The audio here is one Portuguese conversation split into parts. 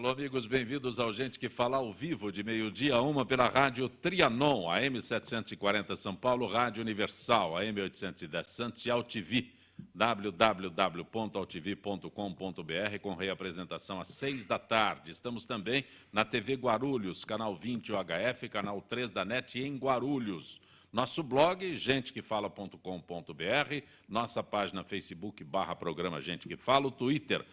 Alô, amigos, bem-vindos ao Gente que Fala ao vivo, de meio-dia a 1 pela rádio Trianon, AM 740 São Paulo, Rádio Universal, AM 810 Santos e AltV, www.altv.com.br, com reapresentação às 6 da tarde. Estamos também na TV Guarulhos, canal 20 UHF, canal 3 da NET em Guarulhos. Nosso blog, gentequefala.com.br, nossa página Facebook, /programa Gente que Fala, o Twitter,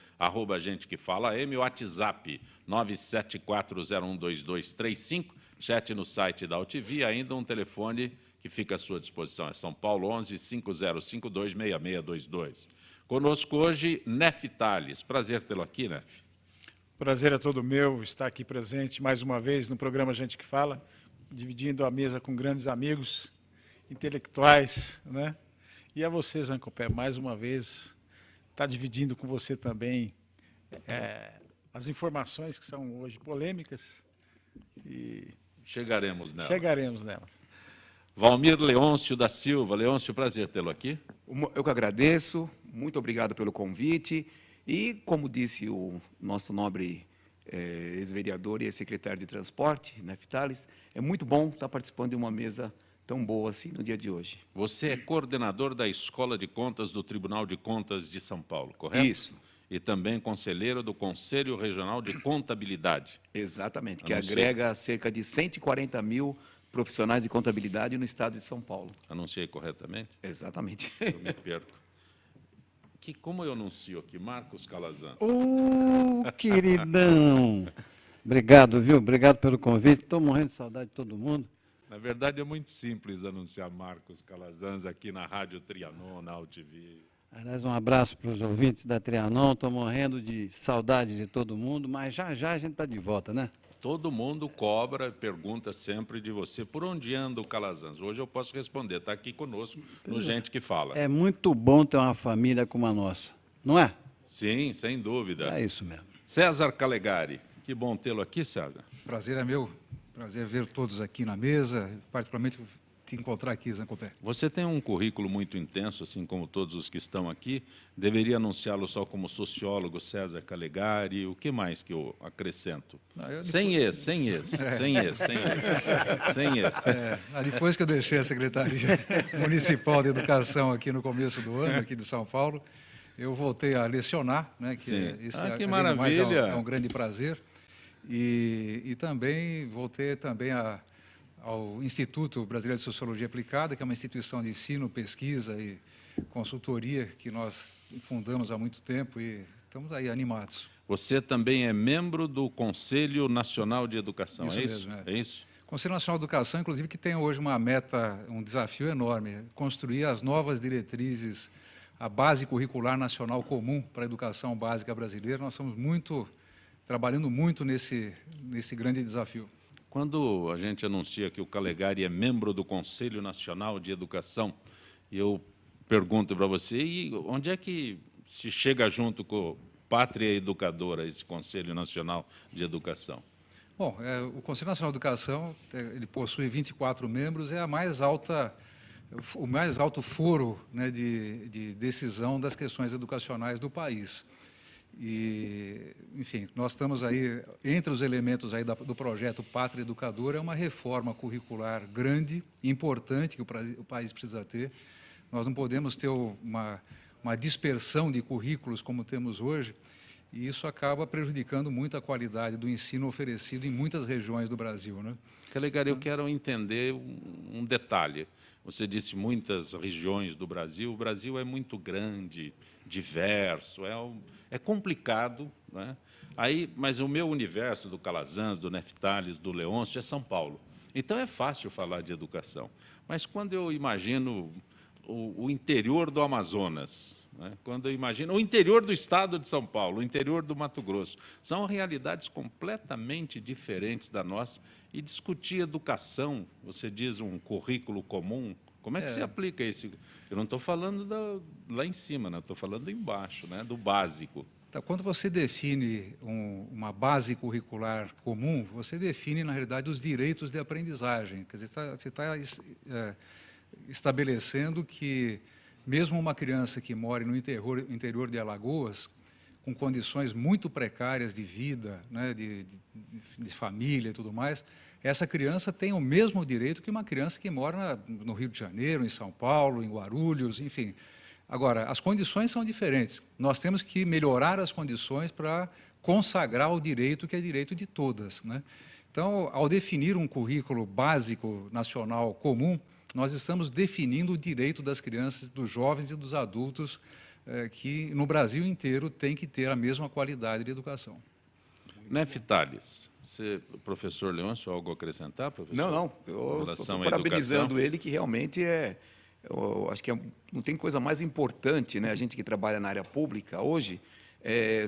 @GenteQueFalaM, o WhatsApp, 974012235, chat no site da AltV, ainda um telefone que fica à sua disposição, é São Paulo 11-5052-6622. Conosco hoje, Nef Tales. Prazer tê-lo aqui, Nef. Prazer é todo meu estar aqui presente mais uma vez no programa Gente que Fala, dividindo a mesa com grandes amigos, intelectuais, né? E a você, Zancopé, mais uma vez, estar dividindo com você também as informações que são hoje polêmicas e chegaremos nelas. Valmir Leôncio da Silva. Leôncio, prazer tê-lo aqui. Eu que agradeço, muito obrigado pelo convite. E, como disse o nosso nobre ex-vereador e ex-secretário de Transporte, Nef Tales, é muito bom estar participando de uma mesa tão boa assim no dia de hoje. Você é coordenador da Escola de Contas do Tribunal de Contas de São Paulo, correto? Isso. E também conselheiro do Conselho Regional de Contabilidade. Exatamente, que agrega cerca de 140 mil profissionais de contabilidade no estado de São Paulo. Anunciei corretamente? Exatamente. Eu me perco. Como eu anuncio aqui? Marcos Calazans. Queridão! Obrigado, viu? Obrigado pelo convite. Estou morrendo de saudade de todo mundo. Na verdade, é muito simples anunciar Marcos Calazans aqui na Rádio Trianon, na AltV. Aliás, um abraço para os ouvintes da Trianon. Estou morrendo de saudade de todo mundo, mas já já a gente está de volta, né? Todo mundo cobra, pergunta sempre de você, por onde anda o Calazans? Hoje eu posso responder, está aqui conosco no Gente que Fala. É muito bom ter uma família como a nossa, não é? Sim, sem dúvida. É isso mesmo. César Calegari, que bom tê-lo aqui, César. Prazer é meu, prazer ver todos aqui na mesa, particularmente te encontrar aqui, Zancopé. Você tem um currículo muito intenso, assim como todos os que estão aqui. Deveria anunciá-lo só como sociólogo, César Calegari. O que mais que eu acrescento? Sem esse. Depois que eu deixei a Secretaria Municipal de Educação aqui no começo do ano, aqui de São Paulo, eu voltei a lecionar, né? Que maravilha! É um grande prazer. E também voltei ao Instituto Brasileiro de Sociologia Aplicada, que é uma instituição de ensino, pesquisa e consultoria que nós fundamos há muito tempo e estamos aí animados. Você também é membro do Conselho Nacional de Educação, isso é isso? Mesmo, é isso? Conselho Nacional de Educação, inclusive, que tem hoje uma meta, um desafio enorme, construir as novas diretrizes, a base curricular nacional comum para a educação básica brasileira. Nós estamos trabalhando muito nesse grande desafio. Quando a gente anuncia que o Calegari é membro do Conselho Nacional de Educação, eu pergunto para você, e onde é que se chega junto com o Pátria Educadora, esse Conselho Nacional de Educação? Bom, o Conselho Nacional de Educação, ele possui 24 membros, é o mais alto foro, né, de decisão das questões educacionais do país. E, enfim, nós estamos aí, entre os elementos aí do projeto Pátria Educadora, é uma reforma curricular grande, importante, que o país precisa ter. Nós não podemos ter uma dispersão de currículos como temos hoje, e isso acaba prejudicando muito a qualidade do ensino oferecido em muitas regiões do Brasil, né? Calegari, eu quero entender um detalhe. Você disse muitas regiões do Brasil. O Brasil é muito grande, diverso, é complicado, né? Mas o meu universo do Calazans, do Nef Tales, do Leôncio é São Paulo. Então é fácil falar de educação. Mas quando eu imagino o interior do Amazonas, né? Quando eu imagino o interior do estado de São Paulo, o interior do Mato Grosso, são realidades completamente diferentes da nossa. E discutir educação, você diz um currículo comum, como é que se aplica isso? Eu não estou falando lá em cima, né? Estou falando embaixo, né? Do básico. Então, quando você define uma base curricular comum, você define, na realidade, os direitos de aprendizagem. Quer dizer, você está estabelecendo que, mesmo uma criança que mora no interior de Alagoas, com condições muito precárias de vida, né, de família e tudo mais, essa criança tem o mesmo direito que uma criança que mora no Rio de Janeiro, em São Paulo, em Guarulhos, enfim. Agora, as condições são diferentes. Nós temos que melhorar as condições para consagrar o direito que é direito de todas, né? Então, ao definir um currículo básico nacional comum, nós estamos definindo o direito das crianças, dos jovens e dos adultos que no Brasil inteiro tem que ter a mesma qualidade de educação. Neftales, professor Leôncio, algo a acrescentar, professor? Não. Eu estou parabenizando ele, que realmente eu acho que não tem coisa mais importante, né? A gente que trabalha na área pública hoje,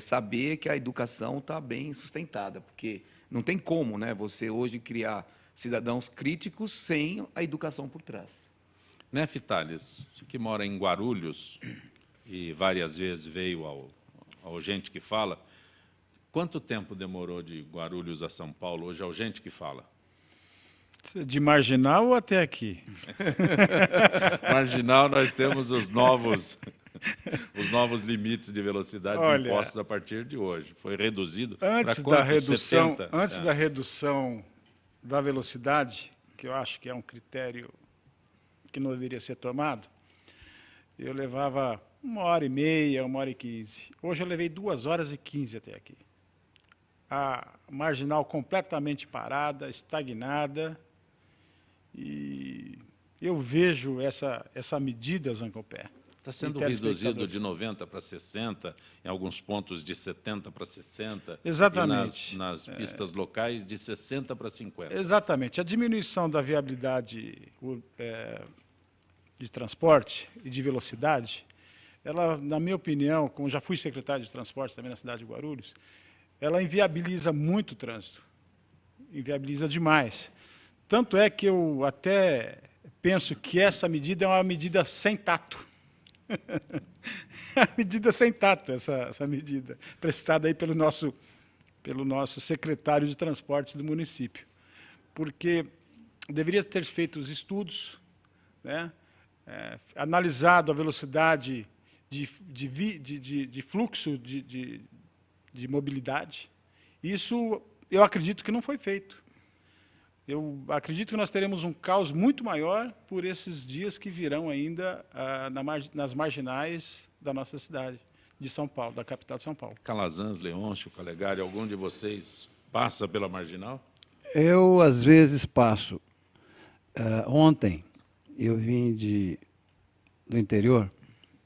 saber que a educação está bem sustentada, porque não tem como, né, você hoje criar cidadãos críticos sem a educação por trás. Neftales, que mora em Guarulhos e várias vezes veio ao Gente que Fala, quanto tempo demorou de Guarulhos a São Paulo, hoje ao Gente que Fala? De Marginal ou até aqui? Marginal, nós temos os novos limites de velocidade impostos a partir de hoje. Foi reduzido antes para da redução, 70? Antes da redução da velocidade, que eu acho que é um critério que não deveria ser tomado, eu levava 1h30, 1h15. Hoje eu levei 2h15 até aqui. A Marginal completamente parada, estagnada, e eu vejo essa medida, Zancopé. Está sendo reduzido de 90 para 60, em alguns pontos de 70 para 60. Exatamente. E nas pistas locais, de 60 para 50. Exatamente. A diminuição da viabilidade de transporte e de velocidade, ela, na minha opinião, como já fui secretário de transporte também na cidade de Guarulhos, ela inviabiliza muito o trânsito. Inviabiliza demais. Tanto é que eu até penso que essa medida é uma medida sem tato. A medida sem tato, essa medida, prestada aí pelo nosso secretário de transportes do município. Porque deveria ter feito os estudos, né, analisado a velocidade de fluxo de mobilidade. Isso eu acredito que não foi feito. Eu acredito que nós teremos um caos muito maior por esses dias que virão ainda nas marginais da nossa cidade, de São Paulo, da capital de São Paulo. Calazans, Leôncio, Calegari, algum de vocês passa pela Marginal? Eu, às vezes, passo. Ontem, eu vim do interior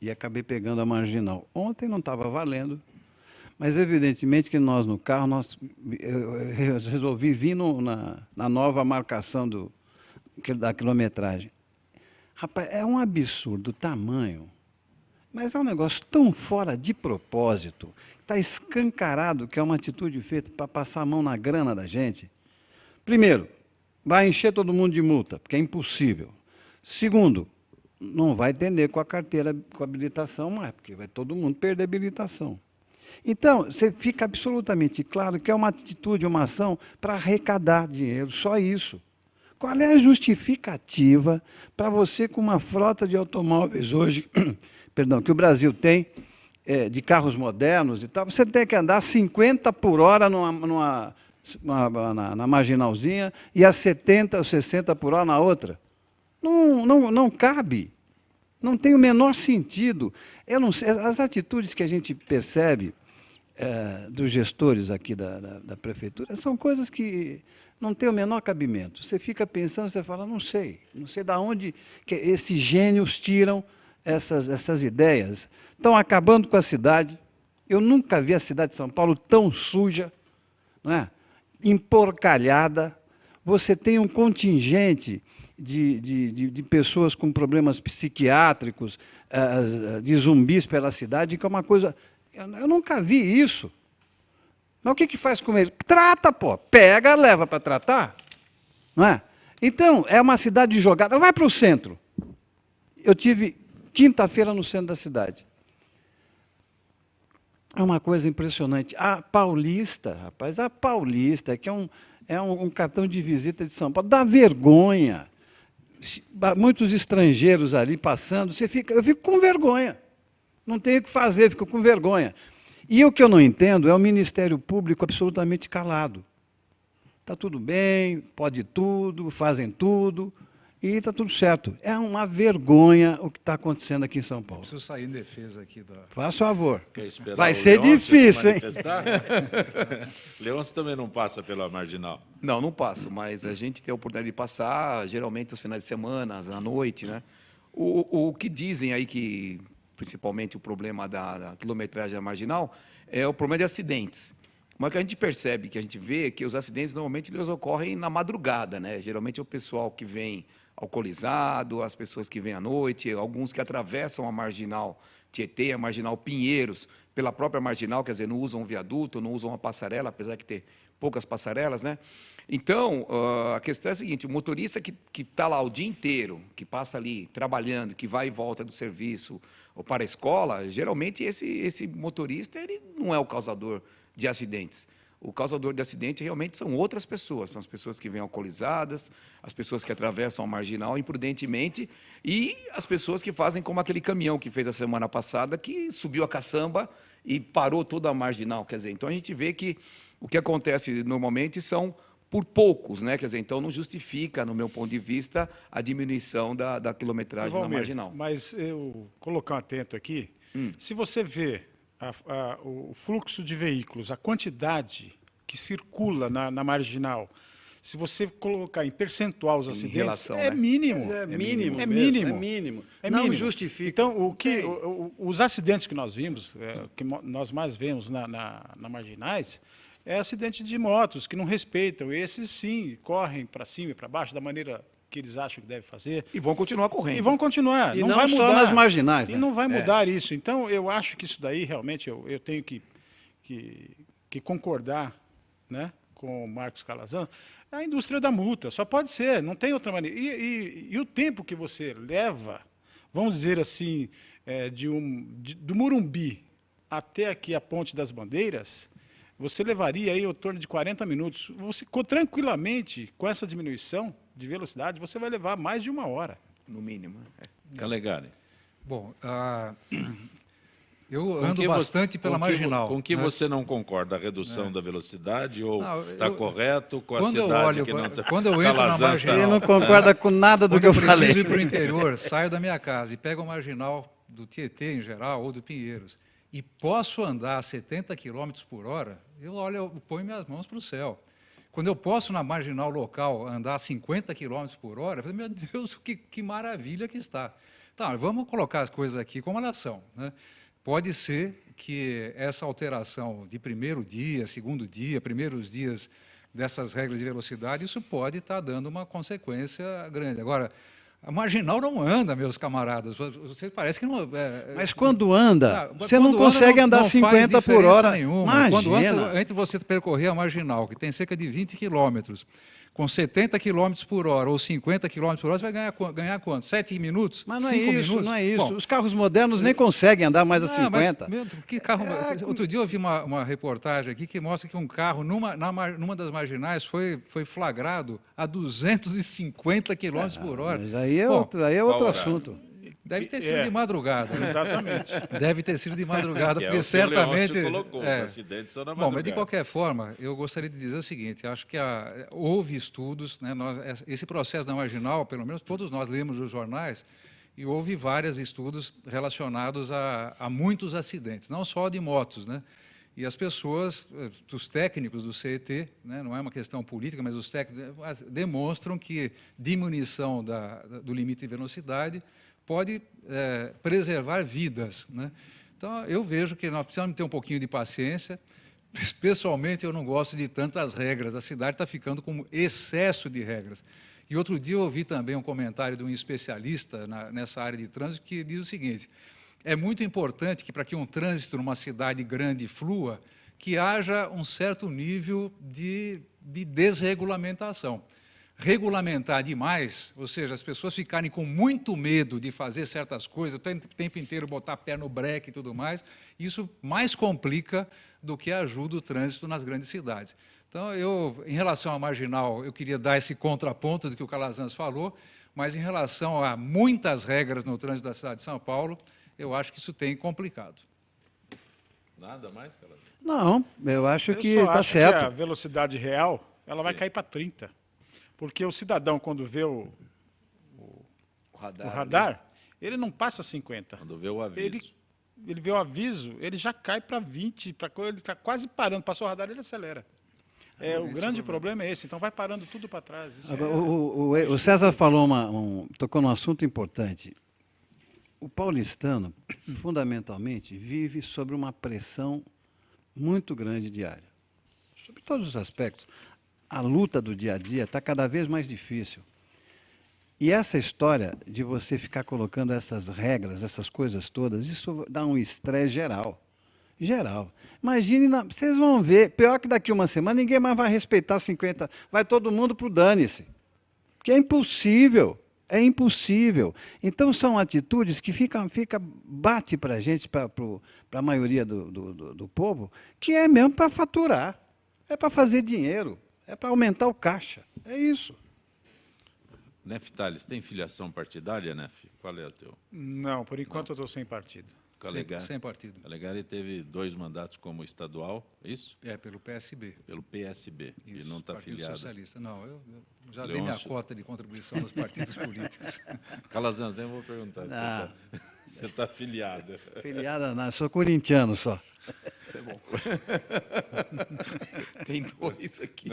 e acabei pegando a Marginal. Ontem não estava valendo, mas, evidentemente, que nós, no carro, eu resolvi vir na nova marcação da quilometragem. Rapaz, é um absurdo o tamanho, mas é um negócio tão fora de propósito, está escancarado que é uma atitude feita para passar a mão na grana da gente. Primeiro, vai encher todo mundo de multa, porque é impossível. Segundo, não vai atender com a carteira, com a habilitação mais, porque vai todo mundo perder a habilitação. Então, você fica absolutamente claro que é uma atitude, uma ação para arrecadar dinheiro, só isso. Qual é a justificativa para você, com uma frota de automóveis hoje, perdão, que o Brasil tem, de carros modernos e tal, você tem que andar 50 por hora na marginalzinha e a 70 ou 60 por hora na outra? Não cabe. Não tem o menor sentido. Eu não sei, as atitudes que a gente percebe dos gestores aqui da prefeitura são coisas que não têm o menor cabimento. Você fica pensando, você fala, não sei de onde que esses gênios tiram essas ideias. Estão acabando com a cidade. Eu nunca vi a cidade de São Paulo tão suja, não é? Emporcalhada. Você tem um contingente de pessoas com problemas psiquiátricos, de zumbis pela cidade, que é uma coisa... Eu nunca vi isso. Mas o que faz com ele? Trata, pô. Pega, leva para tratar. Não é? Então, é uma cidade jogada. Vai para o centro. Eu tive quinta-feira no centro da cidade. É uma coisa impressionante. A Paulista, rapaz, que é um cartão de visita de São Paulo, dá vergonha. Muitos estrangeiros ali passando, eu fico com vergonha. Não tenho o que fazer, fico com vergonha. E o que eu não entendo é o Ministério Público absolutamente calado. Está tudo bem, pode tudo, fazem tudo, e está tudo certo. É uma vergonha o que está acontecendo aqui em São Paulo. Preciso sair em defesa aqui da... Faz favor. Quer esperar Vai o ser Leôncio difícil, se hein? manifestar? Leôncio também não passa pela Marginal. Não, não passo, mas a gente tem a oportunidade de passar, geralmente, aos finais de semana, à noite, né? O que dizem aí que, principalmente, o problema da quilometragem da Marginal é o problema de acidentes. Mas o que a gente percebe, que a gente vê, que os acidentes, normalmente, eles ocorrem na madrugada, né? Geralmente, é o pessoal que vem alcoolizado, as pessoas que vêm à noite, alguns que atravessam a Marginal Tietê, a Marginal Pinheiros, pela própria Marginal, quer dizer, não usam um viaduto, não usam uma passarela, apesar de ter poucas passarelas, né? Então, a questão é a seguinte, o motorista que está lá o dia inteiro, que passa ali trabalhando, que vai e volta do serviço ou para a escola, geralmente esse motorista ele não é o causador de acidentes. O causador de acidente realmente são outras pessoas, são as pessoas que vêm alcoolizadas, as pessoas que atravessam a Marginal imprudentemente e as pessoas que fazem como aquele caminhão que fez a semana passada, que subiu a caçamba e parou toda a Marginal. Quer dizer, então a gente vê que o que acontece normalmente são por poucos, né? Quer dizer, então não justifica, no meu ponto de vista, a diminuição da quilometragem na Valmir, Marginal. mas eu colocar um atento aqui, se você vê o fluxo de veículos, a quantidade que circula na Marginal, se você colocar em percentual os acidentes, relação, é né? mínimo. É mínimo. É mesmo, mínimo. É mínimo. É Não mínimo. justifica. Então, os acidentes que nós vimos, que nós mais vemos na Marginais, é acidente de motos que não respeitam. Esses, sim, correm para cima e para baixo da maneira que eles acham que deve fazer. E vão continuar correndo. E vão continuar. E não não vai só mudar. nas marginais, E né? não vai mudar isso. Então, eu acho que isso daí, realmente, eu tenho que concordar, né, com o Marcos Calazans. É a indústria da multa. Só pode ser. Não tem outra maneira. E o tempo que você leva, vamos dizer assim, do Morumbi até aqui a Ponte das Bandeiras, você levaria aí em torno de 40 minutos. Você, tranquilamente, com essa diminuição de velocidade, você vai levar mais de 1 hora. No mínimo. Calegari. Bom, eu ando bastante pela Marginal. Com que né? você não concorda? A redução da velocidade ou Não, está correto com a quando eu cidade olho que não está... quando eu entro na Marginal, Ele não concorda com nada do quando que eu eu preciso falei. ir para o interior, saio da minha casa e pego a Marginal do Tietê, em geral, ou do Pinheiros, e posso andar a 70 km por hora, eu ponho minhas mãos para o céu. Quando eu posso, na Marginal local, andar a 50 km por hora, eu falo, meu Deus, que maravilha que está. Tá, vamos colocar as coisas aqui como elas são, né? Pode ser que essa alteração de primeiro dia, segundo dia, primeiros dias dessas regras de velocidade, isso pode estar dando uma consequência grande. Agora, a Marginal não anda, meus camaradas. Você parece que não... Mas quando anda, Não, você quando não consegue anda, andar não 50 faz por hora. nenhuma. Quando Imagina. anda, entre você percorrer a Marginal, que tem cerca de 20 quilômetros, com 70 km por hora ou 50 km por hora, você vai ganhar quanto? 7 minutos? Mas não é 5 isso, minutos? não é isso. Bom, Os carros modernos nem conseguem andar mais a 50. Mas, que carro, outro dia eu vi uma reportagem aqui que mostra que um carro numa das marginais foi flagrado a 250 km por hora. Mas aí é Bom, outro qual horário? assunto. Deve ter sido de madrugada. Né? Exatamente. Deve ter sido de madrugada, Que é porque o que o certamente... Leôncio colocou, os acidentes são na Bom, mas de madrugada. qualquer forma, eu gostaria de dizer o seguinte, acho que houve estudos, né, esse processo da Marginal, pelo menos todos nós lemos os jornais, e houve vários estudos relacionados a muitos acidentes, não só de motos, né? E as pessoas, os técnicos do CET, né, não é uma questão política, mas os técnicos demonstram que diminuição do limite de velocidade pode preservar vidas, né? Então, eu vejo que nós precisamos ter um pouquinho de paciência. Pessoalmente, eu não gosto de tantas regras. A cidade está ficando com excesso de regras. E outro dia eu ouvi também um comentário de um especialista nessa área de trânsito que diz o seguinte, é muito importante que, para que um trânsito numa cidade grande flua, que haja um certo nível de desregulamentação. Regulamentar demais, ou seja, as pessoas ficarem com muito medo de fazer certas coisas, o tempo inteiro botar pé no breque e tudo mais, isso mais complica do que ajuda o trânsito nas grandes cidades. Então, em relação à Marginal, eu queria dar esse contraponto do que o Calazans falou, mas em relação a muitas regras no trânsito da cidade de São Paulo, eu acho que isso tem complicado. Nada mais, cara? Não, eu acho que Eu só está acho que a certo. velocidade real ela vai Sim. cair para 30. Porque o cidadão, quando vê o O radar, ele não passa 50. Quando vê o aviso. Ele vê o aviso, ele já cai para 20, ele está quase parando. Passou o radar, ele acelera. O grande problema é esse, então vai parando tudo para trás. Isso Agora, é o César falou tocou num assunto importante. O paulistano, fundamentalmente, vive sob uma pressão muito grande diária. Sobre todos os aspectos. A luta do dia a dia está cada vez mais difícil. E essa história de você ficar colocando essas regras, essas coisas todas, isso dá um estresse geral. Geral. Imagine, vocês vão ver, pior que daqui uma semana, ninguém mais vai respeitar 50, vai todo mundo para o dane-se. Porque é impossível, é impossível. Então são atitudes que bate para a gente, para a maioria do povo, que é mesmo para faturar, é para fazer dinheiro, é para aumentar o caixa, é isso. Neftales, tem filiação partidária, Nef? Qual é o teu? Não, por enquanto eu estou sem partido. Calegari. Sem partido. Calegari teve 2 mandatos como estadual, é isso? Pelo PSB. Pelo PSB, e Isso, não está Partido filiado. Socialista. Não, eu já dei minha Leôncio. cota de contribuição nos partidos políticos. Calazans, nem vou perguntar se Ah. você está afiliado. Filiada, não, eu sou corintiano só. Isso é bom. Tem 2 aqui.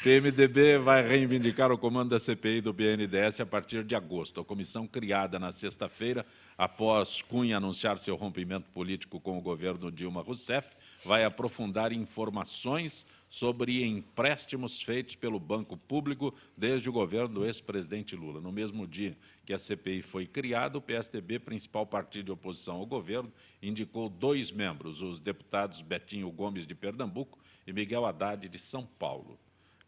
PMDB vai reivindicar o comando da CPI do BNDES a partir de agosto. A comissão, criada na sexta-feira, após Cunha anunciar seu rompimento político com o governo Dilma Rousseff, vai aprofundar informações sobre empréstimos feitos pelo Banco Público desde o governo do ex-presidente Lula. No mesmo dia que a CPI foi criada, o PSDB, principal partido de oposição ao governo, indicou 2 membros, os deputados Betinho Gomes, de Pernambuco, e Miguel Haddad, de São Paulo.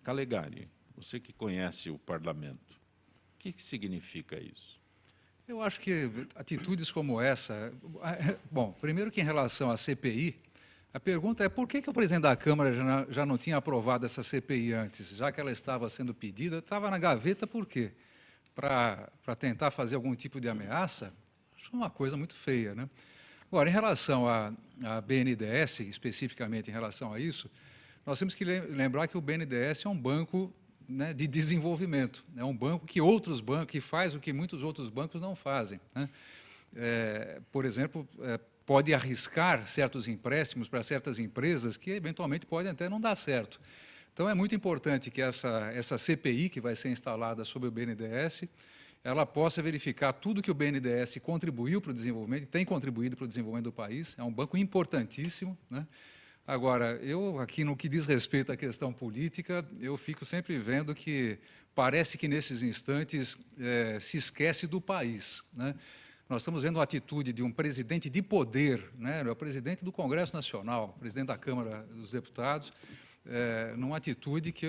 Calegari, você que conhece o parlamento, o que significa isso? Eu acho que atitudes como essa... Bom, primeiro que em relação à CPI, a pergunta é por que o presidente da Câmara já não tinha aprovado essa CPI antes? Já que ela estava sendo pedida, estava na gaveta por quê? Para tentar fazer algum tipo de ameaça? Acho uma coisa muito feia, né? Agora, em relação à BNDES, especificamente em relação a isso, nós temos que lembrar que o BNDES é um banco, né, de desenvolvimento. É um banco que outros bancos, que faz o que muitos outros bancos não fazem, né? Por exemplo, pode arriscar certos empréstimos para certas empresas que, eventualmente, podem até não dar certo. Então, é muito importante que essa CPI, que vai ser instalada sobre o BNDES, ela possa verificar tudo que o BNDES contribuiu para o desenvolvimento, e tem contribuído para o desenvolvimento do país. É um banco importantíssimo, né? Agora, eu, aqui no que diz respeito à questão política, eu fico sempre vendo que parece que, nesses instantes, se esquece do país, né? Nós estamos vendo a atitude de um presidente de poder, né? O presidente do Congresso Nacional, presidente da Câmara dos Deputados, numa atitude que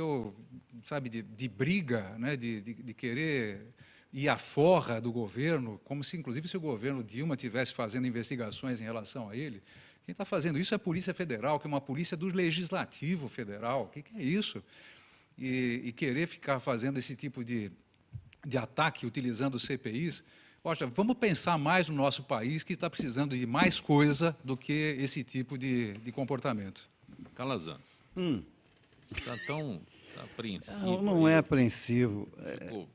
sabe, de briga, né? de querer ir à forra do governo, como se, inclusive, se o governo Dilma estivesse fazendo investigações em relação a ele. Quem está fazendo isso é a Polícia Federal, que é uma polícia do Legislativo Federal. O que é isso? E querer ficar fazendo esse tipo de ataque, utilizando CPIs. Poxa, vamos pensar mais no nosso país, que está precisando de mais coisa do que esse tipo de comportamento. Calazans, está tão apreensivo. Não aí. é apreensivo. Ficou-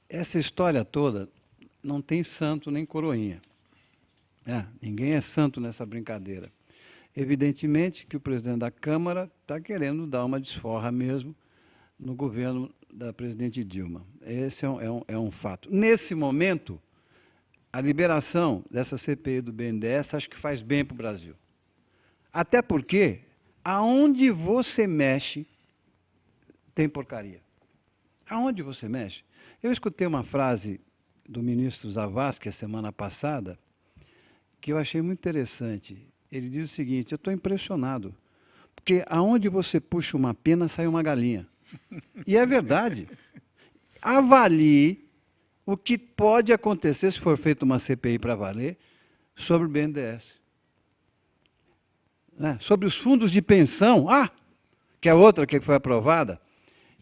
Essa história toda não tem santo nem coroinha. Ninguém é santo nessa brincadeira. Evidentemente que o presidente da Câmara está querendo dar uma desforra mesmo no governo da presidente Dilma. Esse é um fato. Nesse momento, a liberação dessa CPI do BNDES acho que faz bem para o Brasil. Até porque, aonde você mexe, tem porcaria. Aonde você mexe? Eu escutei uma frase do ministro Zavascki, a semana passada, que eu achei muito interessante. Ele diz o seguinte: eu estou impressionado, porque aonde você puxa uma pena, sai uma galinha. E é verdade. Avalie o que pode acontecer se for feita uma CPI para valer sobre o BNDES. Sobre os fundos de pensão, que é outra que foi aprovada.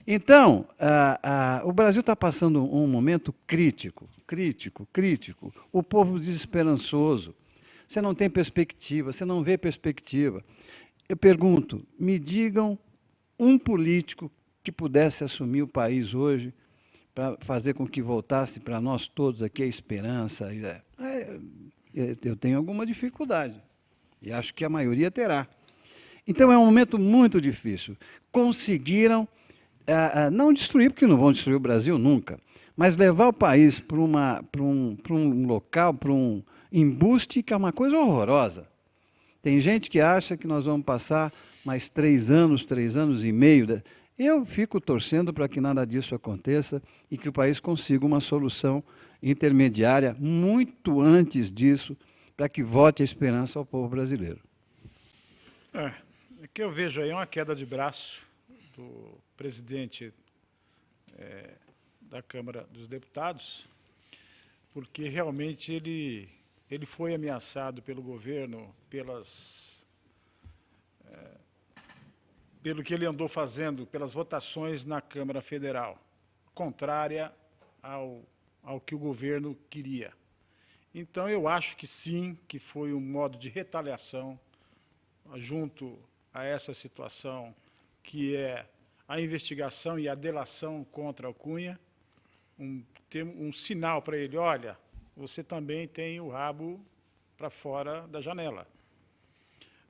Então, o Brasil está passando um momento crítico. O povo desesperançoso. você não tem perspectiva, você não vê perspectiva. Eu pergunto, me digam um político que pudesse assumir o país hoje para fazer com que voltasse para nós todos aqui a esperança. Eu tenho alguma dificuldade, e acho que a maioria terá. Então é um momento muito difícil. Conseguiram, não destruir, porque não vão destruir o Brasil nunca, mas levar o país para um local, para um embuste, que é uma coisa horrorosa. Tem gente que acha que nós vamos passar mais 3 anos e meio. Eu fico torcendo para que nada disso aconteça e que o país consiga uma solução intermediária muito antes disso, para que volte a esperança ao povo brasileiro. O que eu vejo aí é uma queda de braço do presidente da Câmara dos Deputados, porque realmente ele foi ameaçado pelo governo, pelo que ele andou fazendo, pelas votações na Câmara Federal, contrária ao que o governo queria. Então, eu acho que sim, que foi um modo de retaliação junto a essa situação, que é a investigação e a delação contra o Cunha, um sinal para ele, olha, você também tem o rabo para fora da janela.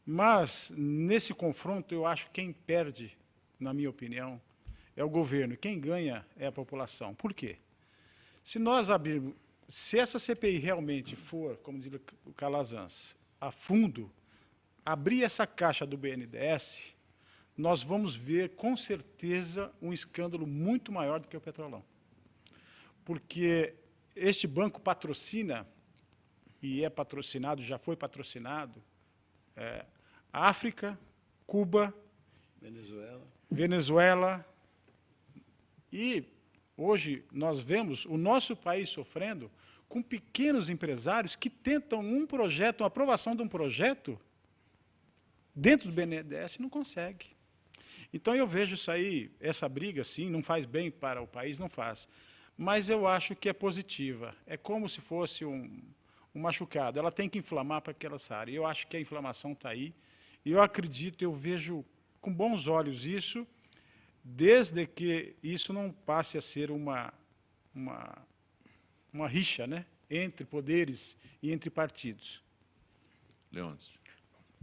Mas, nesse confronto, eu acho que quem perde, na minha opinião, é o governo. Quem ganha é a população. Por quê? Se essa CPI realmente for, como diz o Calazans, a fundo, abrir essa caixa do BNDES, nós vamos ver, com certeza, um escândalo muito maior do que o Petrolão. Porque este banco patrocina, e é patrocinado, já foi patrocinado, África, Cuba, Venezuela, e hoje nós vemos o nosso país sofrendo com pequenos empresários que tentam uma aprovação de um projeto dentro do BNDES e não consegue. Então eu vejo isso aí, essa briga, sim, não faz bem para o país, não faz. Mas eu acho que é positiva. É como se fosse um machucado. Ela tem que inflamar para que ela saia. Eu acho que a inflamação está aí. E eu acredito, eu vejo com bons olhos isso, desde que isso não passe a ser uma rixa, né, entre poderes e entre partidos. Leôncio.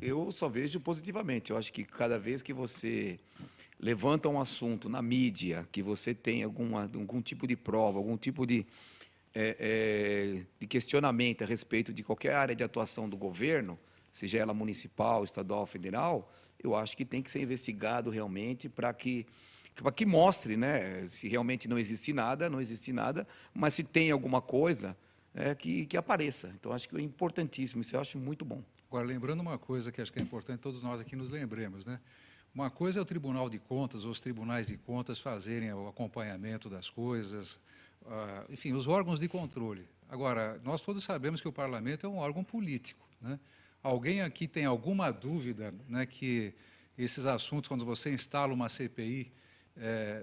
Eu só vejo positivamente. Eu acho que cada vez que você levanta um assunto na mídia, que você tem algum tipo de prova, algum tipo de questionamento a respeito de qualquer área de atuação do governo, seja ela municipal, estadual, federal, eu acho que tem que ser investigado realmente para que mostre, né, se realmente não existe nada, mas se tem alguma coisa, que apareça. Então, acho que é importantíssimo, isso eu acho muito bom. Agora, lembrando uma coisa que acho que é importante todos nós aqui nos lembremos, né? Uma coisa é o Tribunal de Contas, ou os tribunais de contas fazerem o acompanhamento das coisas, enfim, os órgãos de controle. Agora, nós todos sabemos que o Parlamento é um órgão político, né? Alguém aqui tem alguma dúvida, né, que esses assuntos, quando você instala uma CPI,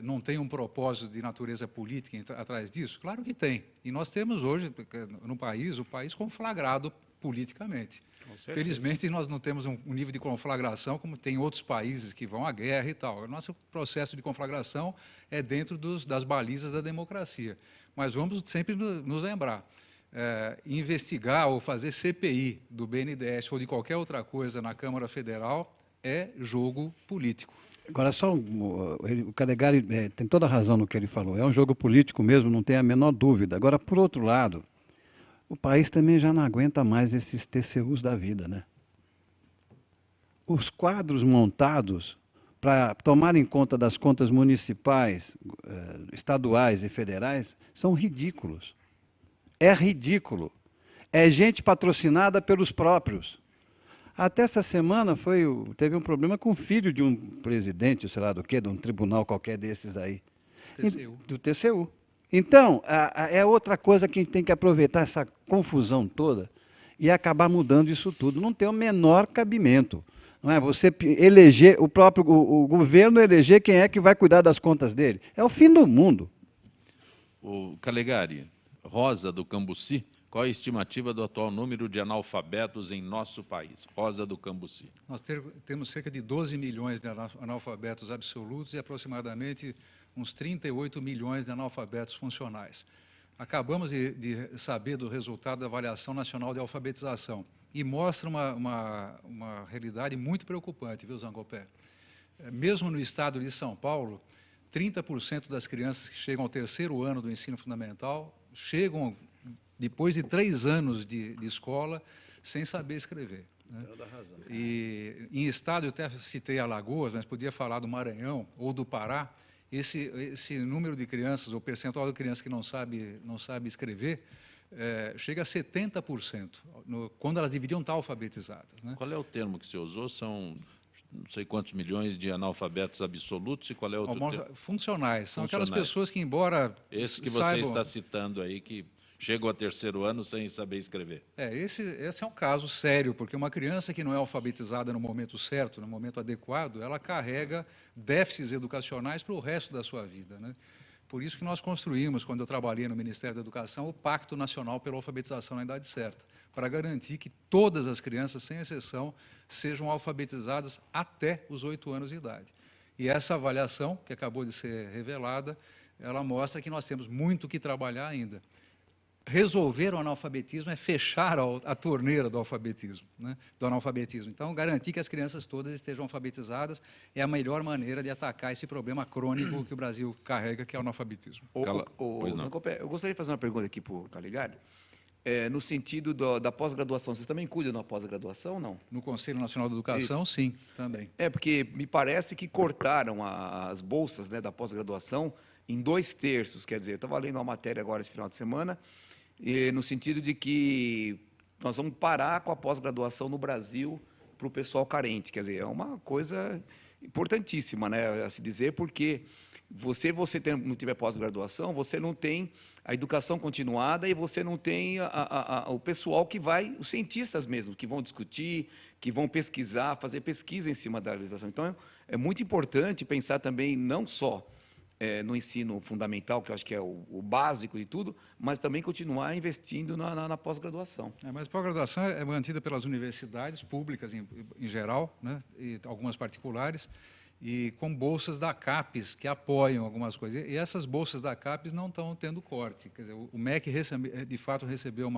não tem um propósito de natureza política atrás disso? Claro que tem. E nós temos hoje, no país, o país conflagrado politicamente. Felizmente, nós não temos um nível de conflagração como tem outros países que vão à guerra e tal. O nosso processo de conflagração é dentro das balizas da democracia. Mas vamos sempre nos lembrar, investigar ou fazer CPI do BNDES ou de qualquer outra coisa na Câmara Federal é jogo político. Agora, o Calegari tem toda a razão no que ele falou. É um jogo político mesmo, não tem a menor dúvida. Agora, por outro lado, o país também já não aguenta mais esses TCUs da vida, né? Os quadros montados para tomarem conta das contas municipais, estaduais e federais são ridículos. É ridículo. É gente patrocinada pelos próprios. Até essa semana teve um problema com o filho de um presidente, sei lá do quê, de um tribunal qualquer desses aí. TCU. Do TCU. Então, é outra coisa que a gente tem que aproveitar essa confusão toda e acabar mudando isso tudo. Não tem o menor cabimento. Não é? Você eleger, o governo eleger quem é que vai cuidar das contas dele. É o fim do mundo. O Calegari, Rosa do Cambuci Qual a estimativa do atual número de analfabetos em nosso país? Rosa do Cambuci. Nós temos cerca de 12 milhões de analfabetos absolutos e aproximadamente uns 38 milhões de analfabetos funcionais. Acabamos de saber do resultado da Avaliação Nacional de Alfabetização e mostra uma realidade muito preocupante, viu, Zancopé? Mesmo no estado de São Paulo, 30% das crianças que chegam ao 3º ano do ensino fundamental chegam depois de 3 anos de escola sem saber escrever. Né? E em estado, eu até citei Alagoas, mas podia falar do Maranhão ou do Pará, esse número de crianças, ou percentual de crianças que não sabe escrever, chega a 70%, quando elas deveriam estar alfabetizadas. Né? Qual é o termo que você usou? São não sei quantos milhões de analfabetos absolutos e qual é o outro termo? Funcionais. São aquelas pessoas que, embora esse que você está citando aí, que chegam ao 3º ano sem saber escrever. Esse é um caso sério, porque uma criança que não é alfabetizada no momento certo, no momento adequado, ela carrega déficits educacionais para o resto da sua vida. Né? Por isso que nós construímos, quando eu trabalhei no Ministério da Educação, o Pacto Nacional pela Alfabetização na Idade Certa, para garantir que todas as crianças, sem exceção, sejam alfabetizadas até os 8 anos de idade. E essa avaliação, que acabou de ser revelada, ela mostra que nós temos muito que trabalhar ainda. Resolver o analfabetismo é fechar a torneira do alfabetismo, né? Do analfabetismo. Então, garantir que as crianças todas estejam alfabetizadas é a melhor maneira de atacar esse problema crônico que o Brasil carrega, que é o analfabetismo. Zancopé, eu gostaria de fazer uma pergunta aqui para o Calegari. No sentido da pós-graduação, vocês também cuidam da pós-graduação ou não? No Conselho Nacional de Educação, Isso. Sim, também. Porque me parece que cortaram as bolsas, né, da pós-graduação em 2/3, quer dizer, eu estava lendo uma matéria agora esse final de semana, no sentido de que nós vamos parar com a pós-graduação no Brasil para o pessoal carente, quer dizer, é uma coisa importantíssima, né, a se dizer, porque não tiver pós-graduação, você não tem a educação continuada e você não tem o pessoal que vai, os cientistas mesmo, que vão discutir, que vão pesquisar, fazer pesquisa em cima da legislação. Então, é muito importante pensar também não só no ensino fundamental, que eu acho que é o básico de tudo, mas também continuar investindo na pós-graduação. Mas a pós-graduação é mantida pelas universidades públicas em geral, né, e algumas particulares, e com bolsas da CAPES que apoiam algumas coisas. E essas bolsas da CAPES não estão tendo corte. Quer dizer, o MEC, de fato, recebeu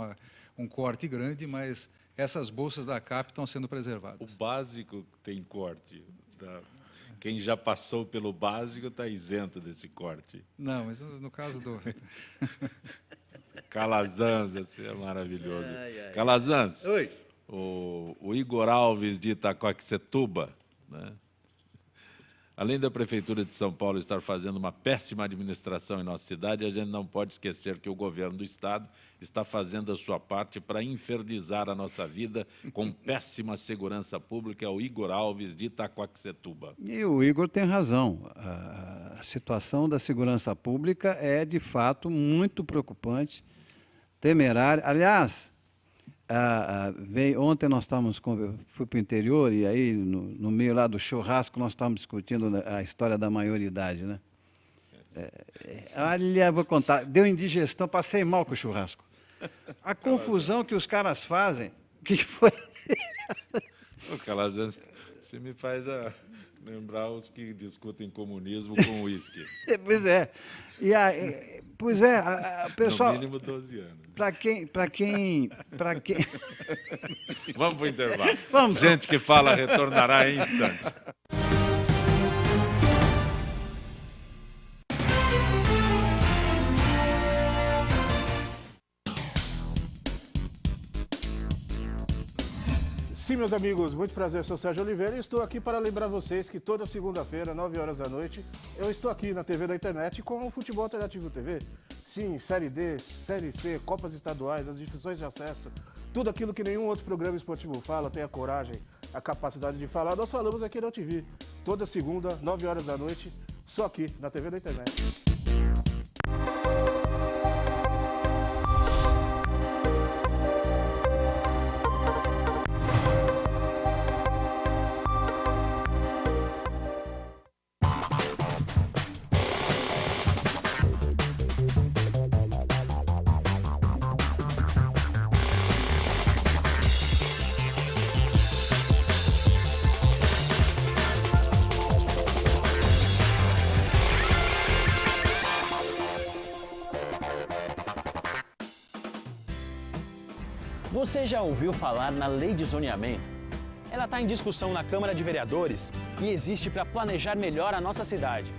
um corte grande, mas essas bolsas da CAPES estão sendo preservadas. O básico tem corte. Quem já passou pelo básico está isento desse corte. Não, mas no caso do... Calazans, esse é maravilhoso. Calazans, Oi. O Igor Alves de Itacoaxetuba, né? Além da Prefeitura de São Paulo estar fazendo uma péssima administração em nossa cidade, a gente não pode esquecer que o governo do Estado está fazendo a sua parte para infernizar a nossa vida com péssima segurança pública. É o Igor Alves de Itacoaxetuba. E o Igor tem razão. A situação da segurança pública é, de fato, muito preocupante, temerária. Aliás, ontem nós fui para o interior e aí no meio lá do churrasco nós estávamos discutindo a história da maioridade, né? Olha, vou contar, deu indigestão, passei mal com o churrasco. A confusão que os caras fazem, o que foi? O Calazans, você me faz lembrar os que discutem comunismo com uísque. Pois é. Pessoal. No mínimo 12 anos. Para quem. Vamos para o intervalo. Vamos. Gente que fala retornará em instantes. Sim, meus amigos, muito prazer, eu sou Sérgio Oliveira e estou aqui para lembrar vocês que toda segunda-feira, 9 horas da noite, eu estou aqui na TV da internet com o Futebol Alternativo TV. Sim, Série D, Série C, Copas Estaduais, as divisões de acesso, tudo aquilo que nenhum outro programa esportivo fala, tem a coragem, a capacidade de falar, nós falamos aqui na TV. Toda segunda, 9 horas da noite, só aqui na TV da internet. Você já ouviu falar na Lei de Zoneamento? Ela está em discussão na Câmara de Vereadores e existe para planejar melhor a nossa cidade.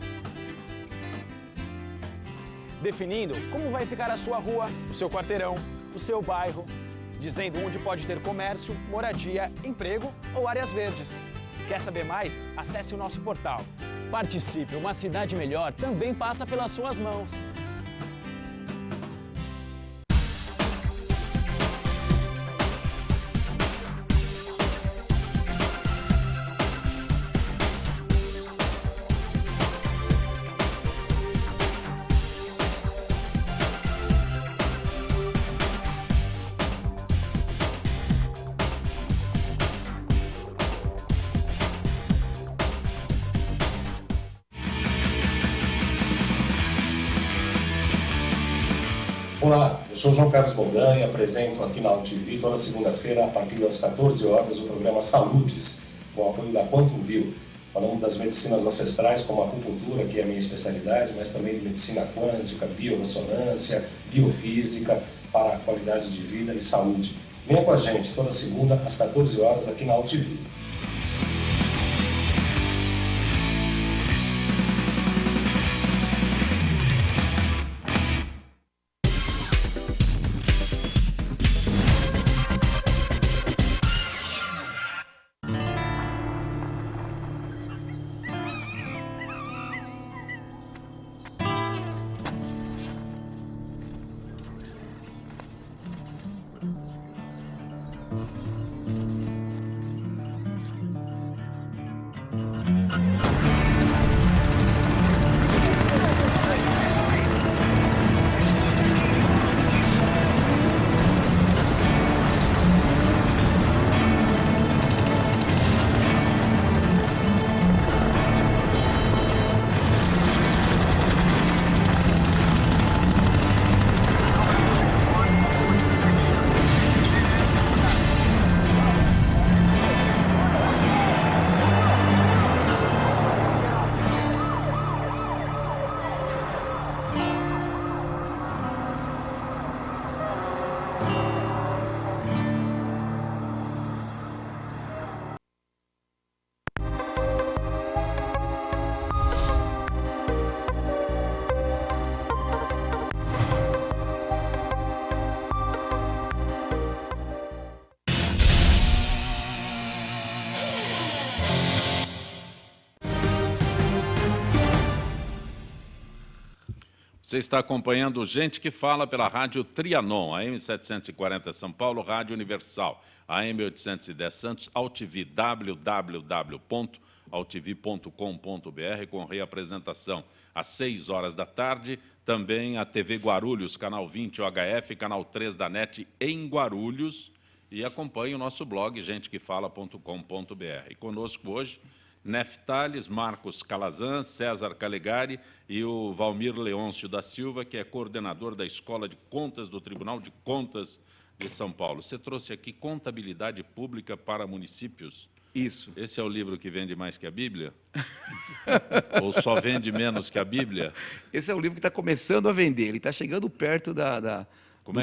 Definindo como vai ficar a sua rua, o seu quarteirão, o seu bairro, dizendo onde pode ter comércio, moradia, emprego ou áreas verdes. Quer saber mais? Acesse o nosso portal. Participe, uma cidade melhor também passa pelas suas mãos. Olá, eu sou João Carlos Boldan e apresento aqui na UTV toda segunda-feira, a partir das 14 horas, o programa Saludes, com o apoio da Quantum Bio. Falamos das medicinas ancestrais, como a acupuntura, que é a minha especialidade, mas também de medicina quântica, biorressonância, biofísica, para a qualidade de vida e saúde. Venha com a gente toda segunda, às 14 horas, aqui na UTV. Você está acompanhando Gente que Fala pela Rádio Trianon, AM 740 São Paulo, Rádio Universal, AM 810 Santos, AltV, www.altv.com.br, com reapresentação às 6 horas da tarde, também a TV Guarulhos, canal 20 OHF, canal 3 da NET em Guarulhos, e acompanhe o nosso blog, gentequefala.com.br. Conosco hoje, Neftales, Marcos Calazan, César Calegari e o Valmir Leôncio da Silva, que é coordenador da Escola de Contas do Tribunal de Contas de São Paulo. Você trouxe aqui Contabilidade Pública para Municípios. Isso. Esse é o livro que vende mais que a Bíblia? Ou só vende menos que a Bíblia? Esse é o livro que está começando a vender, ele está chegando perto do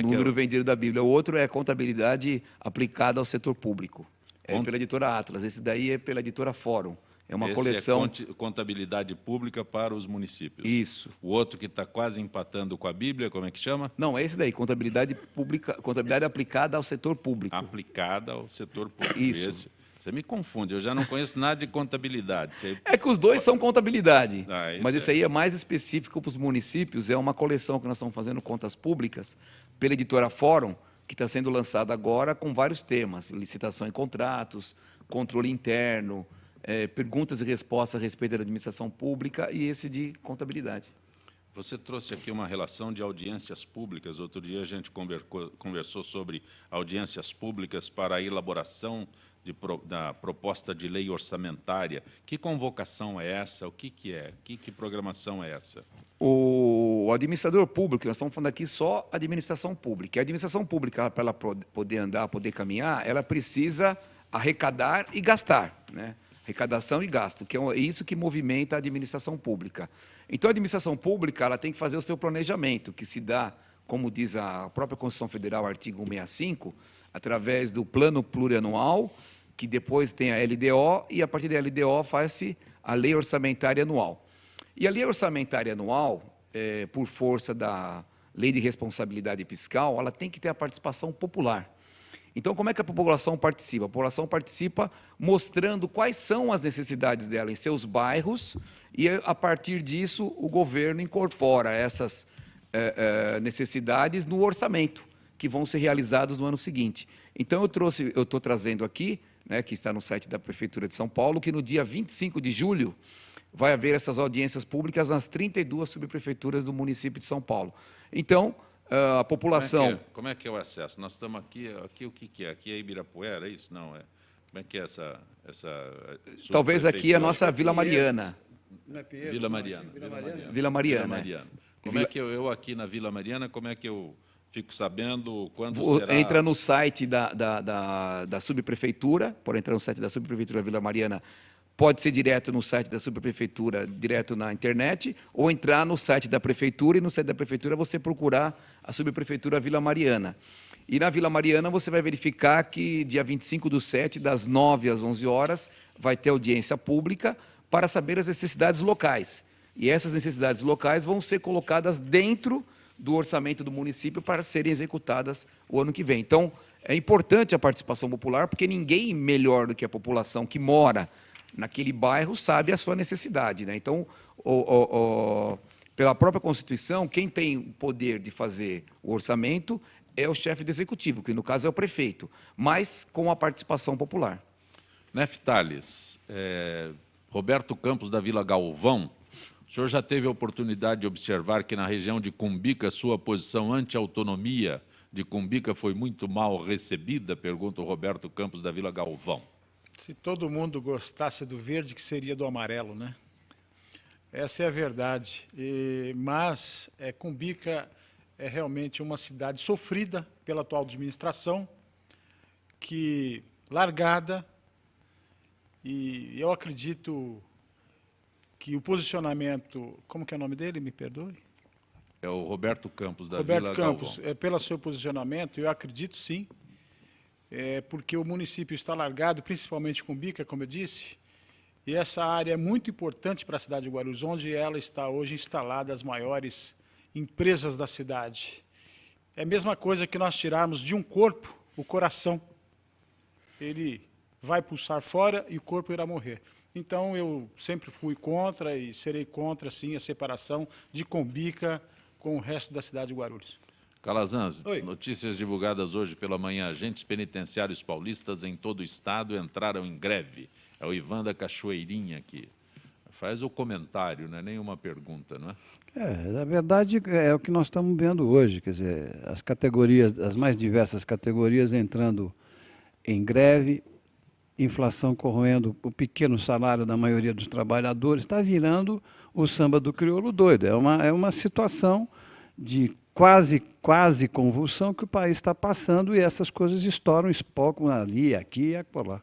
número vendido da Bíblia. O outro é Contabilidade Aplicada ao Setor Público. É pela editora Atlas, esse daí é pela editora Fórum. É uma coleção... É Contabilidade Pública para os Municípios. Isso. O outro que está quase empatando com a Bíblia, como é que chama? Não, é esse daí, Contabilidade Aplicada ao Setor Público. Aplicada ao Setor Público. Isso. Você me confunde, eu já não conheço nada de contabilidade. É que os dois são contabilidade, mas isso esse aí é mais específico para os municípios, é uma coleção que nós estamos fazendo, Contas Públicas, pela editora Fórum, que está sendo lançada agora com vários temas, licitação e contratos, controle interno, perguntas e respostas a respeito da administração pública e esse de contabilidade. Você trouxe aqui uma relação de audiências públicas. Outro dia a gente conversou sobre audiências públicas para a elaboração da proposta de lei orçamentária. Que convocação é essa? O que é? Que programação é essa? O administrador público, nós estamos falando aqui só administração pública. A administração pública, para ela poder andar, poder caminhar, ela precisa arrecadar e gastar, né? Arrecadação e gasto, que é isso que movimenta a administração pública. Então, a administração pública ela tem que fazer o seu planejamento, que se dá, como diz a própria Constituição Federal, artigo 165, através do plano plurianual, que depois tem a LDO, e a partir da LDO faz-se a lei orçamentária anual. E a lei orçamentária anual, por força da lei de responsabilidade fiscal, ela tem que ter a participação popular. Então, como é que a população participa? A população participa mostrando quais são as necessidades dela em seus bairros e, a partir disso, o governo incorpora essas necessidades no orçamento, que vão ser realizados no ano seguinte. Então, eu estou trazendo aqui, né, que está no site da Prefeitura de São Paulo, que no dia 25 de julho vai haver essas audiências públicas nas 32 subprefeituras do município de São Paulo. Então, a população... Como é que é o acesso? Nós estamos aqui o que é? Aqui é Ibirapuera, é isso? Não, é. Como é que é essa Talvez aqui é a nossa Vila Mariana. Vila Mariana. Vila Mariana. Como é que eu aqui na Vila Mariana, como é que eu fico sabendo quando será? Entra no site da subprefeitura, por entrar no site da subprefeitura Vila Mariana, pode ser direto no site da subprefeitura, direto na internet, ou entrar no site da prefeitura, e no site da prefeitura você procurar a subprefeitura Vila Mariana. E na Vila Mariana você vai verificar que dia 25/7, das 9 às 11 horas, vai ter audiência pública para saber as necessidades locais. E essas necessidades locais vão ser colocadas dentro do orçamento do município para serem executadas o ano que vem. Então, é importante a participação popular, porque ninguém melhor do que a população que mora naquele bairro sabe a sua necessidade, né? Então, pela própria Constituição, quem tem o poder de fazer o orçamento é o chefe do executivo, que no caso é o prefeito, mas com a participação popular. Neftales, Roberto Campos, da Vila Galvão, o senhor já teve a oportunidade de observar que na região de Cumbica sua posição anti-autonomia de Cumbica foi muito mal recebida? Pergunta o Roberto Campos, da Vila Galvão. Se todo mundo gostasse do verde, que seria do amarelo, né? Essa é a verdade. Mas Cumbica é realmente uma cidade sofrida pela atual administração, que largada, e eu acredito que o posicionamento... Como que é o nome dele? Me perdoe. É o Roberto Campos, da Roberto Vila Campos, Galvão. pelo seu posicionamento, eu acredito sim, porque o município está largado, principalmente Cumbica, como eu disse, e essa área é muito importante para a cidade de Guarulhos, onde ela está hoje instalada as maiores empresas da cidade. É a mesma coisa que nós tirarmos de um corpo o coração. Ele vai pulsar fora e o corpo irá morrer. Então, eu sempre fui contra e serei contra, sim, a separação de Cumbica com o resto da cidade de Guarulhos. Calazans, Oi. notícias divulgadas hoje pela manhã. Agentes penitenciários paulistas em todo o estado entraram em greve. É o Ivan da Cachoeirinha aqui. Faz o comentário, não é nenhuma pergunta, não é? Na verdade, é o que nós estamos vendo hoje, quer dizer, as categorias, as mais diversas categorias entrando em greve, inflação corroendo o pequeno salário da maioria dos trabalhadores, está virando o samba do crioulo doido. É uma situação de quase convulsão que o país está passando, e essas coisas estouram, espocam ali, aqui e acolá.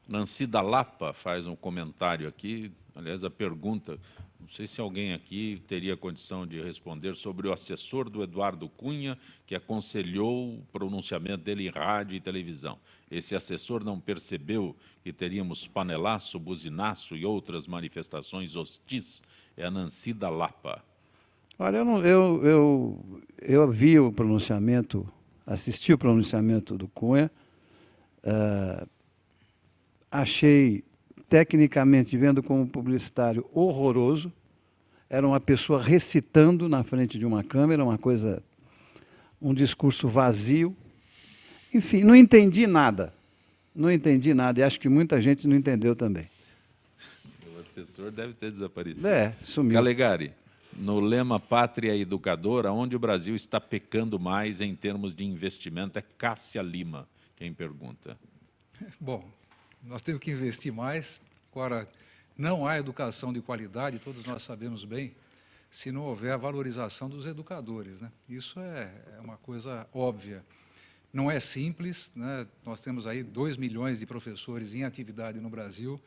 Nancy da Lapa faz um comentário aqui, aliás, a pergunta, não sei se alguém aqui teria condição de responder, sobre o assessor do Eduardo Cunha, que aconselhou o pronunciamento dele em rádio e televisão. Esse assessor não percebeu que teríamos panelaço, buzinaço e outras manifestações hostis? É a Nancy da Lapa. Olha, eu vi o pronunciamento, assisti o pronunciamento do Cunha, achei, tecnicamente, vendo como publicitário, horroroso. Era uma pessoa recitando na frente de uma câmera, um discurso vazio. Enfim, não entendi nada. Não entendi nada, e acho que muita gente não entendeu também. O assessor deve ter desaparecido. Sumiu. Calegari, no lema Pátria Educadora, onde o Brasil está pecando mais em termos de investimento? É Cássia Lima quem pergunta. Bom, nós temos que investir mais. Agora, não há educação de qualidade, todos nós sabemos bem, se não houver a valorização dos educadores, né? Isso é uma coisa óbvia. Não é simples, né? Nós temos aí 2 milhões de professores em atividade no Brasil.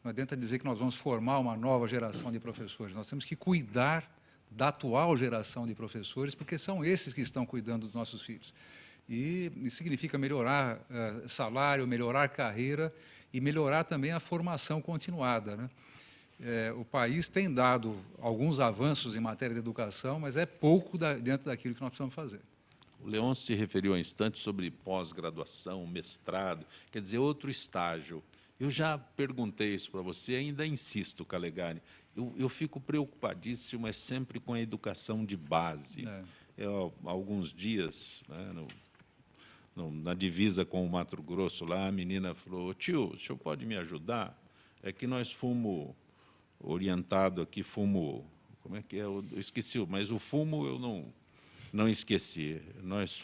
Não adianta dizer que nós vamos formar uma nova geração de professores. Nós temos que cuidar da atual geração de professores, porque são esses que estão cuidando dos nossos filhos. E significa melhorar salário, melhorar carreira e melhorar também a formação continuada, né? O país tem dado alguns avanços em matéria de educação, mas é pouco dentro daquilo que nós precisamos fazer. O Leôncio se referiu há um instante sobre pós-graduação, mestrado, quer dizer, outro estágio. Eu já perguntei isso para você, ainda insisto, Calegari. Eu fico preocupadíssimo sempre com a educação de base. Eu, há alguns dias, né, na divisa com o Mato Grosso, lá, a menina falou: tio, o senhor pode me ajudar? É que nós fomos orientados aqui, como é que é? Eu esqueci, mas o fumo eu não esqueci. Nós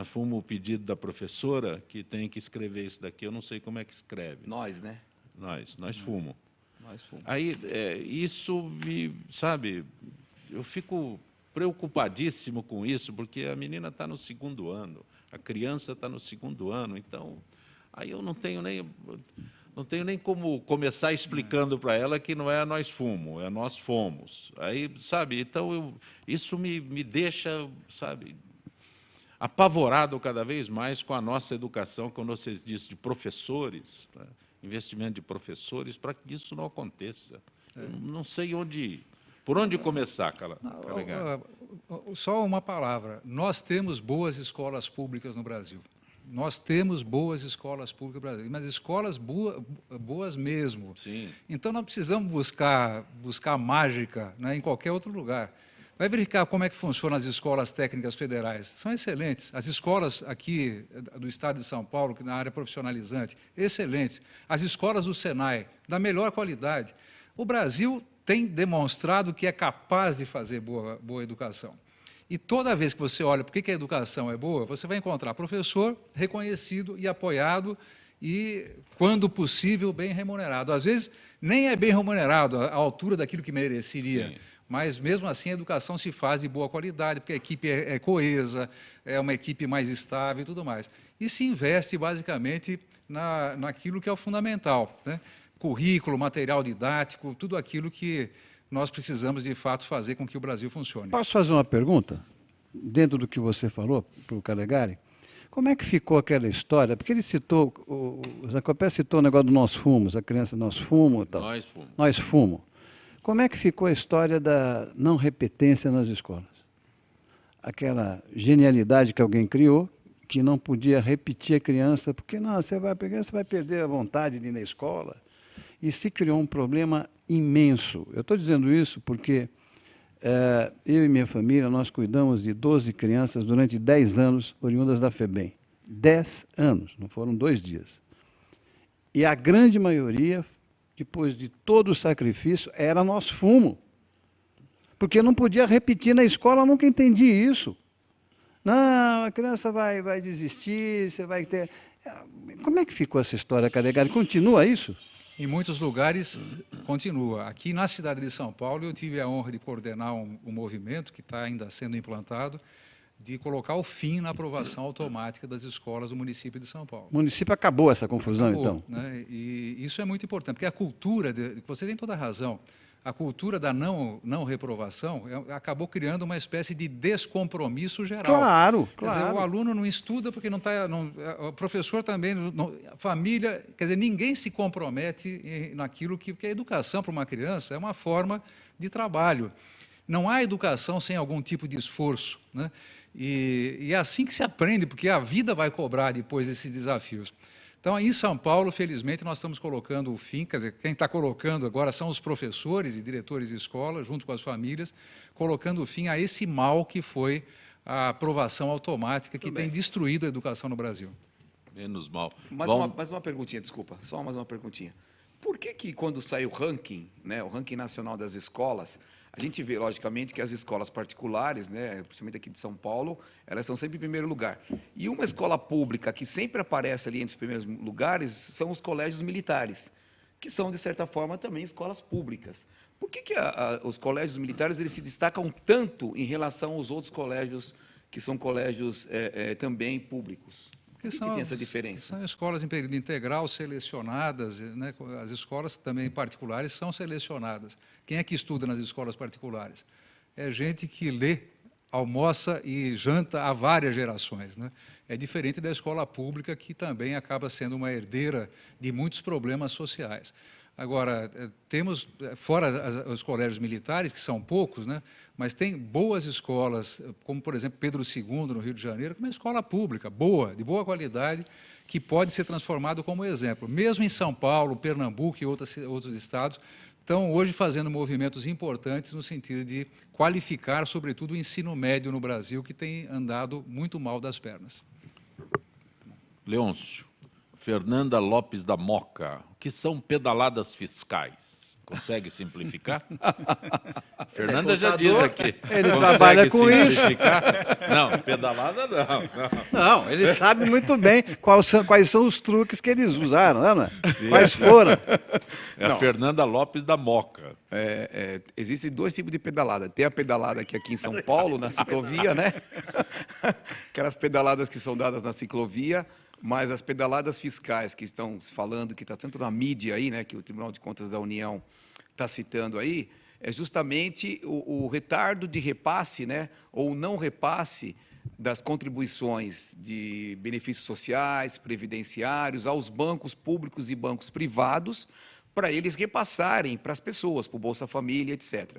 fomos o pedido da professora que tem que escrever isso daqui, eu não sei como é que escreve. Nós, né? Nós fomos. Nós fomos. Aí, isso me, sabe, eu fico preocupadíssimo com isso, porque a menina está no 2º ano, a criança está no 2º ano, então, aí eu não tenho nem como começar explicando para ela que não é nós fomos, é nós fomos. Aí, sabe, então isso me deixa, sabe, apavorado cada vez mais com a nossa educação, como você disse, de professores, né? Investimento de professores, para que isso não aconteça. Eu não sei por onde começar, Calegari. Só uma palavra. Nós temos boas escolas públicas no Brasil. Nós temos boas escolas públicas no Brasil, mas escolas boas mesmo. Sim. Então, nós precisamos buscar mágica, né, em qualquer outro lugar. Vai verificar como é que funcionam as escolas técnicas federais. São excelentes. As escolas aqui do Estado de São Paulo, que na área profissionalizante, excelentes. As escolas do Senai, da melhor qualidade. O Brasil tem demonstrado que é capaz de fazer boa educação. E toda vez que você olha por que a educação é boa, você vai encontrar professor reconhecido e apoiado e, quando possível, bem remunerado. Às vezes, nem é bem remunerado à altura daquilo que mereceria. Sim. Mas, mesmo assim, a educação se faz de boa qualidade, porque a equipe é coesa, é uma equipe mais estável e tudo mais. E se investe, basicamente, naquilo que é o fundamental, né? Currículo, material didático, tudo aquilo que nós precisamos, de fato, fazer com que o Brasil funcione. Posso fazer uma pergunta? Dentro do que você falou, para o Calegari, como é que ficou aquela história? Porque ele citou, o Zancopé citou o negócio do nós fomos, a criança nós fomos e tal. Nós fomos. Nós fomos. Como é que ficou a história da não repetência nas escolas? Aquela genialidade que alguém criou, que não podia repetir a criança, porque não, você vai perder a vontade de ir na escola. E se criou um problema imenso. Eu estou dizendo isso porque eu e minha família, nós cuidamos de 12 crianças durante 10 anos, oriundas da FEBEM. 10 anos, não foram 2 dias. E a grande maioria, depois de todo o sacrifício, era nós fumo. Porque não podia repetir na escola, eu nunca entendi isso. Não, a criança vai desistir, você vai ter... Como é que ficou essa história, Calegari? Continua isso? Em muitos lugares, continua. Aqui na cidade de São Paulo, eu tive a honra de coordenar um movimento que está ainda sendo implantado, de colocar o fim na aprovação automática das escolas do município de São Paulo. O município acabou essa confusão, acabou, então? Né? E isso é muito importante, porque a cultura, você tem toda a razão, a cultura da não reprovação acabou criando uma espécie de descompromisso geral. Claro, Quer dizer, o aluno não estuda porque não está... o professor também, a família... Quer dizer, ninguém se compromete naquilo porque a educação para uma criança é uma forma de trabalho. Não há educação sem algum tipo de esforço, né? E é assim que se aprende, porque a vida vai cobrar depois esses desafios. Então, em São Paulo, felizmente, nós estamos colocando o fim, quer dizer, quem está colocando agora são os professores e diretores de escola, junto com as famílias, colocando o fim a esse mal que foi a aprovação automática que tem destruído a educação no Brasil. Menos mal. Mais uma perguntinha, desculpa, só mais uma perguntinha. Por que quando sai o ranking, né, o ranking nacional das escolas, a gente vê, logicamente, que as escolas particulares, né, principalmente aqui de São Paulo, elas são sempre em primeiro lugar. E uma escola pública que sempre aparece ali entre os primeiros lugares são os colégios militares, que são, de certa forma, também escolas públicas. Por que os colégios militares eles se destacam tanto em relação aos outros colégios, que são colégios também públicos? Por que tem essa diferença? São escolas em período integral selecionadas, né? As escolas também particulares são selecionadas. Quem é que estuda nas escolas particulares? É gente que lê almoça e janta há várias gerações, né? É diferente da escola pública, que também acaba sendo uma herdeira de muitos problemas sociais. Agora, temos, fora os colégios militares, que são poucos, né? Mas tem boas escolas, como, por exemplo, Pedro II, no Rio de Janeiro, que é uma escola pública, boa, de boa qualidade, que pode ser transformado como exemplo. Mesmo em São Paulo, Pernambuco e outros estados, estão hoje fazendo movimentos importantes no sentido de qualificar, sobretudo, o ensino médio no Brasil, que tem andado muito mal das pernas. Leôncio, Fernanda Lopes da Moca, o que são pedaladas fiscais? Consegue simplificar? Fernanda já diz aqui. Ele trabalha com isso. Não, pedalada não. Não, ele sabe muito bem quais são os truques que eles usaram, né, Ana? Quais foram? É a Fernanda Lopes da Moca. Existem dois tipos de pedalada. Tem a pedalada que é aqui em São Paulo, na ciclovia, né? Aquelas pedaladas que são dadas na ciclovia, mas as pedaladas fiscais que estão falando, que está tanto na mídia aí, né, que o Tribunal de Contas da União está citando aí, é justamente o retardo de repasse, né, ou não repasse das contribuições de benefícios sociais, previdenciários, aos bancos públicos e bancos privados, para eles repassarem para as pessoas, para o Bolsa Família, etc.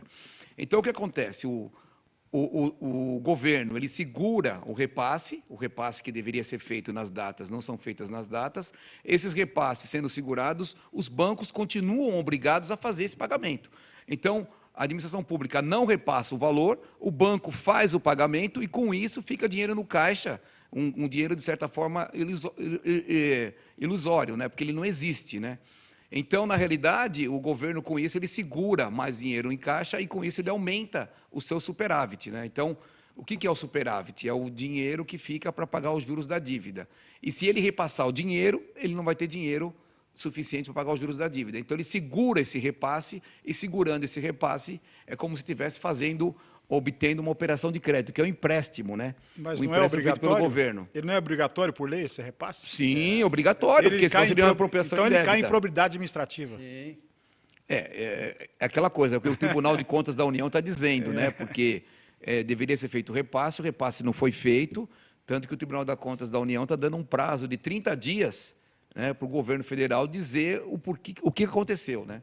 Então, o que acontece? O governo ele segura o repasse que deveria ser feito nas datas, não são feitas nas datas. Esses repasses sendo segurados, os bancos continuam obrigados a fazer esse pagamento. Então, a administração pública não repassa o valor, o banco faz o pagamento e, com isso, fica dinheiro no caixa, um dinheiro, de certa forma, ilusório, né? Porque ele não existe, né? Então, na realidade, o governo, com isso, ele segura mais dinheiro em caixa e, com isso, ele aumenta o seu superávit, né? Então, o que é o superávit? É o dinheiro que fica para pagar os juros da dívida. E, se ele repassar o dinheiro, ele não vai ter dinheiro suficiente para pagar os juros da dívida. Então, ele segura esse repasse, e, segurando esse repasse, é como se estivesse obtendo uma operação de crédito, que é um empréstimo, né? Mas o não é empréstimo feito pelo obrigatório? governo. Ele não é obrigatório por lei, esse repasse? Sim, obrigatório, porque senão seria uma apropriação Então ele indébita. cai em improbidade administrativa. Sim. É aquela coisa que o Tribunal de Contas da União está dizendo, né? Porque deveria ser feito o repasse não foi feito, tanto que o Tribunal de Contas da União está dando um prazo de 30 dias, né, para o governo federal dizer o que aconteceu, né?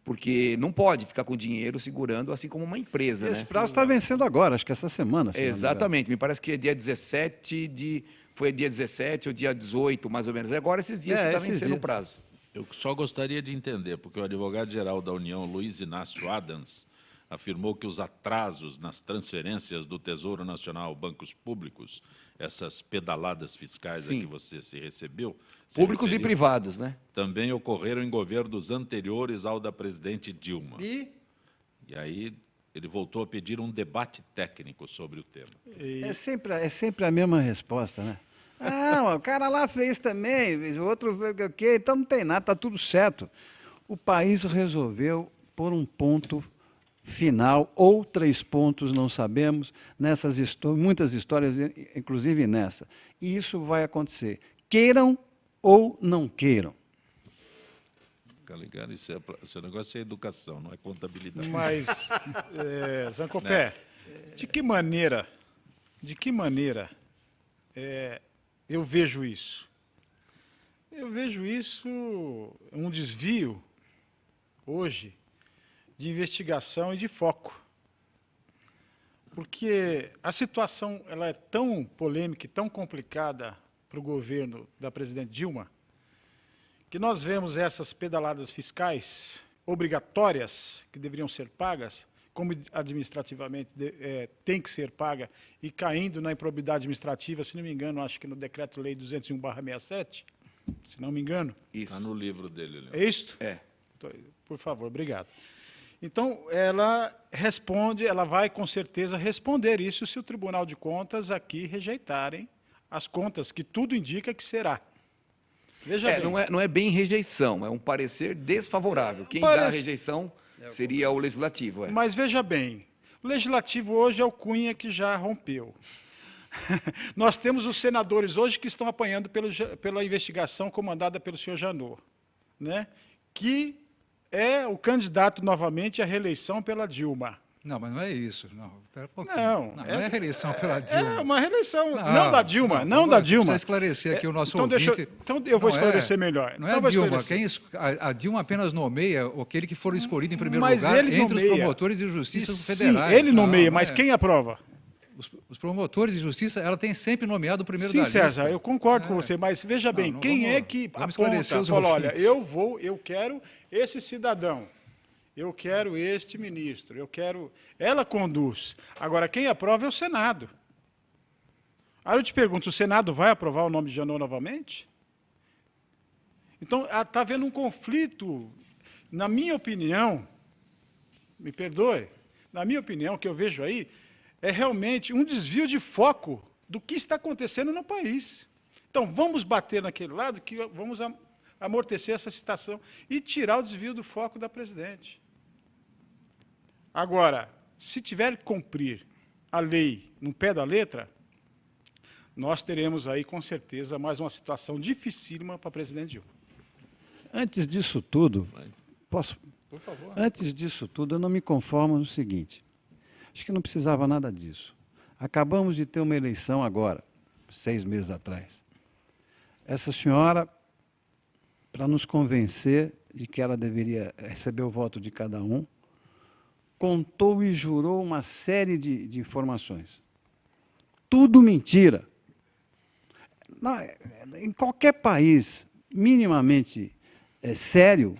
Porque não pode ficar com dinheiro segurando, assim como uma empresa. Esse né? prazo está vencendo agora, acho que essa semana. Exatamente, me parece que é dia 17 foi dia 17 ou dia 18, mais ou menos. É agora esses dias que está vencendo o prazo. Eu só gostaria de entender, porque o advogado-geral da União, Luiz Inácio Adams, afirmou que os atrasos nas transferências do Tesouro Nacional a bancos públicos, essas pedaladas fiscais a que você se recebeu... Públicos e privados, né? Também ocorreram em governos anteriores ao da presidente Dilma. E aí ele voltou a pedir um debate técnico sobre o tema. É sempre a mesma resposta, né? Ah, o cara lá fez também, o outro fez o quê? Então não tem nada, está tudo certo. O país resolveu pôr um ponto final, ou 3 pontos, não sabemos, nessas muitas histórias, inclusive nessa. E isso vai acontecer, queiram ou não queiram. Fica ligado, esse negócio é educação, não é contabilidade. Mas, Zancopé, de que maneira eu vejo isso? Eu vejo isso um desvio, hoje, de investigação e de foco. Porque a situação ela é tão polêmica e tão complicada para o governo da presidente Dilma, que nós vemos essas pedaladas fiscais obrigatórias, que deveriam ser pagas, como administrativamente tem que ser paga, e caindo na improbidade administrativa, se não me engano, acho que no Decreto-Lei 201/67, se não me engano. Isso. Está no livro dele, Leandro. É isto? É. Por favor, obrigado. Então, ela vai com certeza responder isso se o Tribunal de Contas aqui rejeitarem as contas, que tudo indica que será. Veja bem. Não é bem rejeição, é um parecer desfavorável. Quem dá a rejeição seria o Legislativo. Mas veja bem, o Legislativo hoje é o Cunha que já rompeu. Nós temos os senadores hoje que estão apanhando pela investigação comandada pelo senhor Janot, né? Que é o candidato novamente à reeleição pela Dilma. Não, mas não é isso. Não, pera um pouquinho. Não é reeleição pela Dilma. É uma reeleição, não da Dilma, não da Dilma. Precisa esclarecer aqui o nosso então ouvinte. Então eu vou esclarecer melhor. Não é a Dilma. A Dilma apenas nomeia aquele que for escolhido em primeiro lugar entre os promotores de justiça federais. Sim, ele nomeia, mas quem aprova? Os promotores de justiça, ela tem sempre nomeado o primeiro da lista. Sim, César, eu concordo com você, mas veja bem, quem é que aponta, fala, olha, eu quero esse cidadão, eu quero este ministro, eu quero... Ela conduz. Agora, quem aprova é o Senado. Aí eu te pergunto, o Senado vai aprovar o nome de Janot novamente? Então, está havendo um conflito, na minha opinião, me perdoe, na minha opinião, o que eu vejo aí, é realmente um desvio de foco do que está acontecendo no país. Então, vamos bater naquele lado, que vamos amortecer essa situação e tirar o desvio do foco da presidente. Agora, se tiver que cumprir a lei no pé da letra, nós teremos aí, com certeza, mais uma situação dificílima para a presidente Dilma. Antes disso tudo, posso? Por favor. Antes disso tudo, eu não me conformo no seguinte. Acho que não precisava nada disso. Acabamos de ter uma eleição agora, 6 meses atrás. Essa senhora, para nos convencer de que ela deveria receber o voto de cada um, contou e jurou uma série de informações. Tudo mentira. Em qualquer país minimamente sério,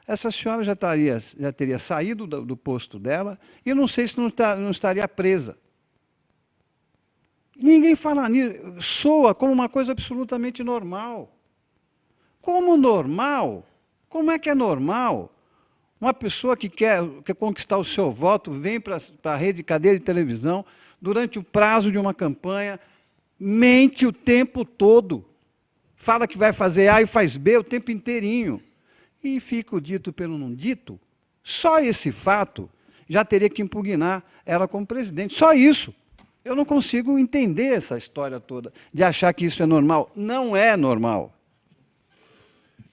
essa senhora já teria saído do posto dela e eu não sei se não estaria presa. Ninguém fala nisso. Soa como uma coisa absolutamente normal. Como normal? Como é que é normal? Uma pessoa que quer conquistar o seu voto vem para a rede cadeia de televisão durante o prazo de uma campanha, mente o tempo todo, fala que vai fazer A e faz B o tempo inteirinho. E fica o dito pelo não dito, só esse fato já teria que impugnar ela como presidente. Só isso. Eu não consigo entender essa história toda, de achar que isso é normal. Não é normal.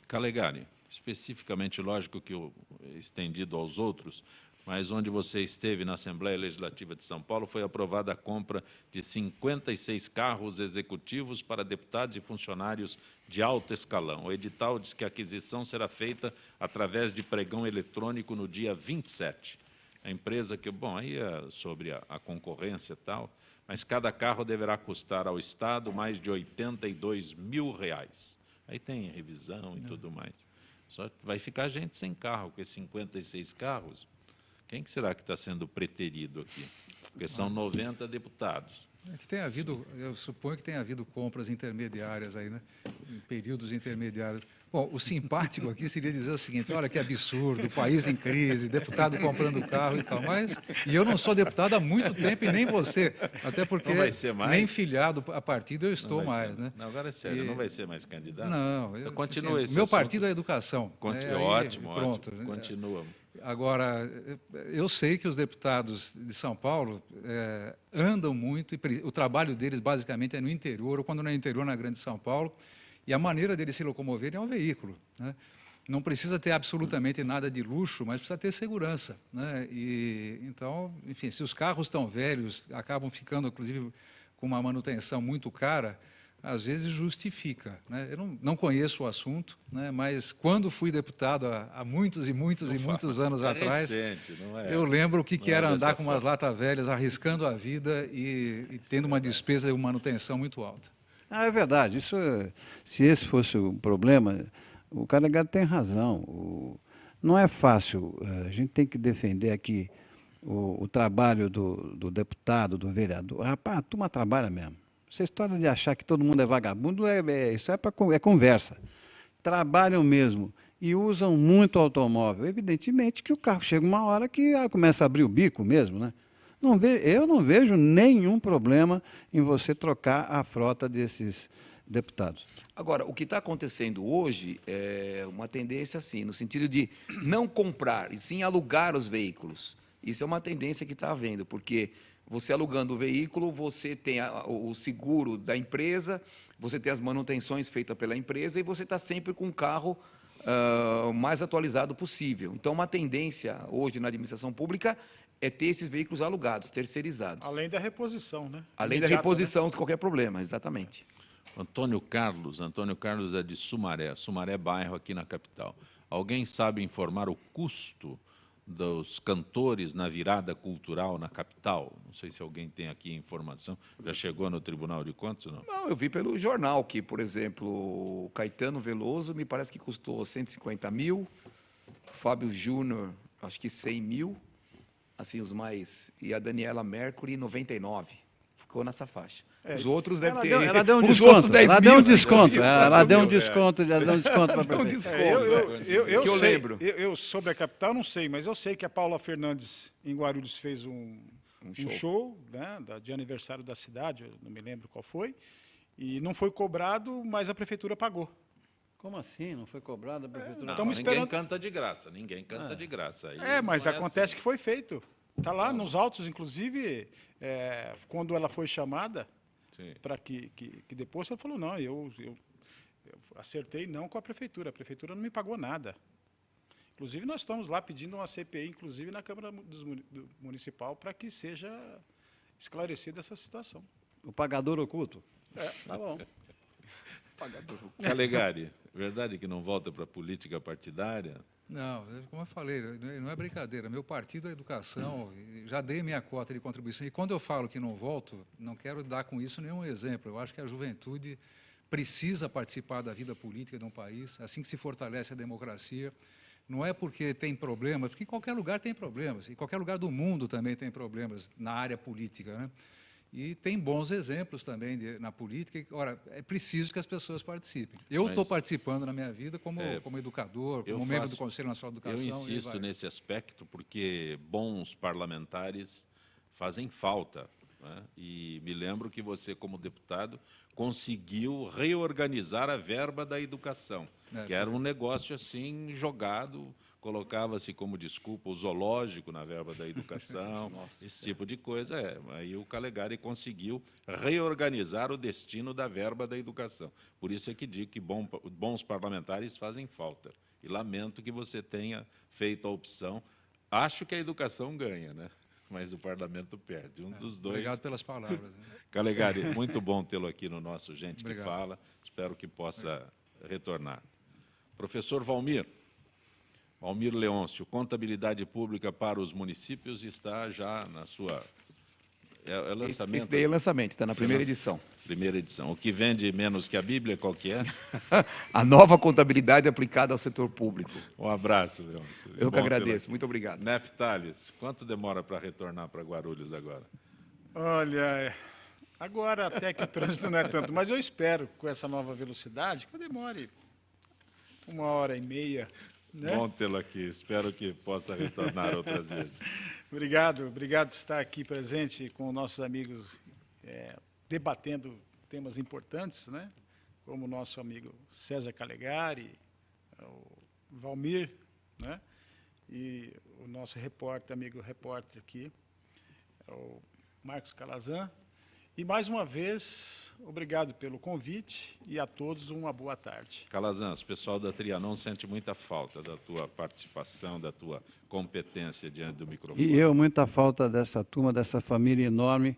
Calegari, especificamente, lógico que estendido aos outros, mas onde você esteve na Assembleia Legislativa de São Paulo, foi aprovada a compra de 56 carros executivos para deputados e funcionários de alto escalão. O edital diz que a aquisição será feita através de pregão eletrônico no dia 27. A empresa que, bom, aí é sobre a concorrência e tal, mas cada carro deverá custar ao Estado mais de R$82 mil. Aí tem revisão e tudo mais. Só vai ficar gente sem carro, com esses 56 carros. Quem que será que está sendo preterido aqui? Porque são 90 deputados. Eu suponho que tenha havido compras intermediárias aí, né? Em períodos intermediários. Bom, o simpático aqui seria dizer o seguinte: olha que absurdo, o país em crise, deputado comprando carro e tal, e eu não sou deputado há muito tempo e nem você, até porque nem filiado a partido eu estou mais, né? Não, agora é sério, não vai ser mais candidato? Não, continua esse meu assunto. partido é a educação. Ótimo, pronto. Ótimo, continua. Agora, eu sei que os deputados de São Paulo andam muito, e o trabalho deles basicamente é no interior, ou quando não é no interior, na Grande São Paulo, e a maneira deles se locomoverem é um veículo, né? Não precisa ter absolutamente nada de luxo, mas precisa ter segurança, né? E, então, enfim, se os carros estão velhos, acabam ficando, inclusive, com uma manutenção muito cara, às vezes justifica, né? Eu não conheço o assunto, né? Mas quando fui deputado há muitos e muitos e muitos anos atrás, recente, não é? Eu lembro o que era andar com umas latas velhas, arriscando a vida e tendo uma despesa de manutenção muito alta. É verdade. Se esse fosse o problema, o Calegari tem razão. Não é fácil. A gente tem que defender aqui o trabalho do deputado, do vereador. Rapaz, a turma trabalha mesmo. Essa história de achar que todo mundo é vagabundo, isso é conversa. Trabalham mesmo e usam muito automóvel. Evidentemente que o carro chega uma hora que começa a abrir o bico mesmo, né? Eu não vejo nenhum problema em você trocar a frota desses deputados. Agora, o que está acontecendo hoje é uma tendência assim, no sentido de não comprar, e sim alugar os veículos. Isso é uma tendência que está havendo, porque você alugando o veículo, você tem o seguro da empresa, você tem as manutenções feitas pela empresa e você está sempre com o carro mais atualizado possível. Então, uma tendência hoje na administração pública é ter esses veículos alugados, terceirizados. Além da reposição, né? Além da Imediata, reposição de qualquer problema, exatamente. Antônio Carlos é de Sumaré bairro aqui na capital. Alguém sabe informar o custo dos cantores na virada cultural na capital? Não sei se alguém tem aqui informação. Já chegou no Tribunal de Contas ou não? Não, eu vi pelo jornal que, por exemplo, o Caetano Veloso me parece que custou 150 mil, Fábio Júnior, acho que 100 mil, assim, os mais... E a Daniela Mercury, 99. Ficou nessa faixa. Os outros devem ter... Ela deu um os desconto. outros 10 Ela mil, deu um desconto. isso, Ela deu um 4 mil, desconto. Ela deu um desconto para a Deu um prefeitura. desconto. Eu sei, lembro. eu Eu sobre a capital não sei, mas eu sei que a Paula Fernandes em Guarulhos fez um show, né, de aniversário da cidade, eu não me lembro qual foi, e não foi cobrado, mas a prefeitura pagou. Como assim? Não foi cobrado a prefeitura? Não, Estamos ninguém esperando- canta de graça, ninguém canta de graça. Aí Mas não é acontece que foi feito. Está lá nos autos, inclusive, quando ela foi chamada, Sim. para que depois ela falou, não, eu acertei não com a prefeitura não me pagou nada. Inclusive, nós estamos lá pedindo uma CPI, inclusive na Câmara Municipal, para que seja esclarecida essa situação. O pagador oculto? Tá bom. Calegari, verdade que não volta para a política partidária? Não, como eu falei, não é brincadeira. Meu partido é educação, já dei minha cota de contribuição. E quando eu falo que não volto, não quero dar com isso nenhum exemplo. Eu acho que a juventude precisa participar da vida política de um país, assim que se fortalece a democracia. Não é porque tem problemas, porque em qualquer lugar tem problemas, em qualquer lugar do mundo também tem problemas na área política, né? E tem bons exemplos também na política. Ora, é preciso que as pessoas participem. Eu estou participando na minha vida como educador, como membro do Conselho Nacional de Educação. Eu insisto nesse aspecto porque bons parlamentares fazem falta, né? E me lembro que você, como deputado, conseguiu reorganizar a verba da educação, que era um negócio assim jogado. Colocava-se como desculpa o zoológico na verba da educação, esse tipo de coisa. Aí o Calegari conseguiu reorganizar o destino da verba da educação. Por isso é que digo que bons parlamentares fazem falta. E lamento que você tenha feito a opção. Acho que a educação ganha, né? Mas o parlamento perde. Um dos dois. Obrigado pelas palavras. Né? Calegari, muito bom tê-lo aqui no nosso Gente Obrigado. que Fala. Espero que possa retornar. Professor Valmir Leôncio, contabilidade pública para os municípios está já na sua... É lançamento? Esse daí é lançamento, está na primeira edição. Primeira edição. O que vende menos que a Bíblia, qual que é? A nova contabilidade aplicada ao setor público. Um abraço, Leôncio. Eu que Bom agradeço, tê-lo muito aqui. obrigado. Neftales, quanto demora para retornar para Guarulhos agora? Olha, agora até que o trânsito não é tanto, mas eu espero, com essa nova velocidade, que eu demore 1h30, né? Bom tê-lo aqui. Espero que possa retornar outras vezes. Obrigado por estar aqui presente com nossos amigos, debatendo temas importantes, né? Como o nosso amigo César Calegari, o Valmir, né? E o nosso amigo repórter aqui, o Marcos Calazan. E, mais uma vez, obrigado pelo convite e a todos uma boa tarde. Calazans, o pessoal da Trianon sente muita falta da tua participação, da tua competência diante do microfone. E eu, muita falta dessa turma, dessa família enorme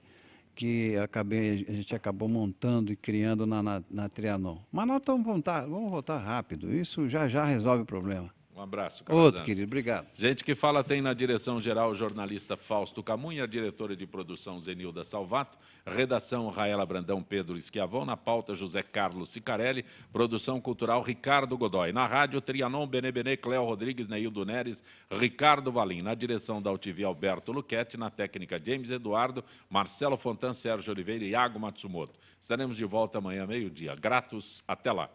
que a gente acabou montando e criando na Trianon. Mas nós vamos voltar rápido, isso já resolve o problema. Um abraço, Calazans. Outro, querido, obrigado. Gente que Fala tem na direção-geral o jornalista Fausto Camunha, a diretora de produção Zenilda Salvato, redação Raela Brandão, Pedro Schiavon, na pauta José Carlos Sicarelli, produção cultural Ricardo Godoy, na rádio Trianon, Benê, Cléo Rodrigues, Neildo Neres, Ricardo Valim, na direção da UTV Alberto Luquete, na técnica James Eduardo, Marcelo Fontan, Sérgio Oliveira e Iago Matsumoto. Estaremos de volta amanhã, meio-dia. Gratos, até lá.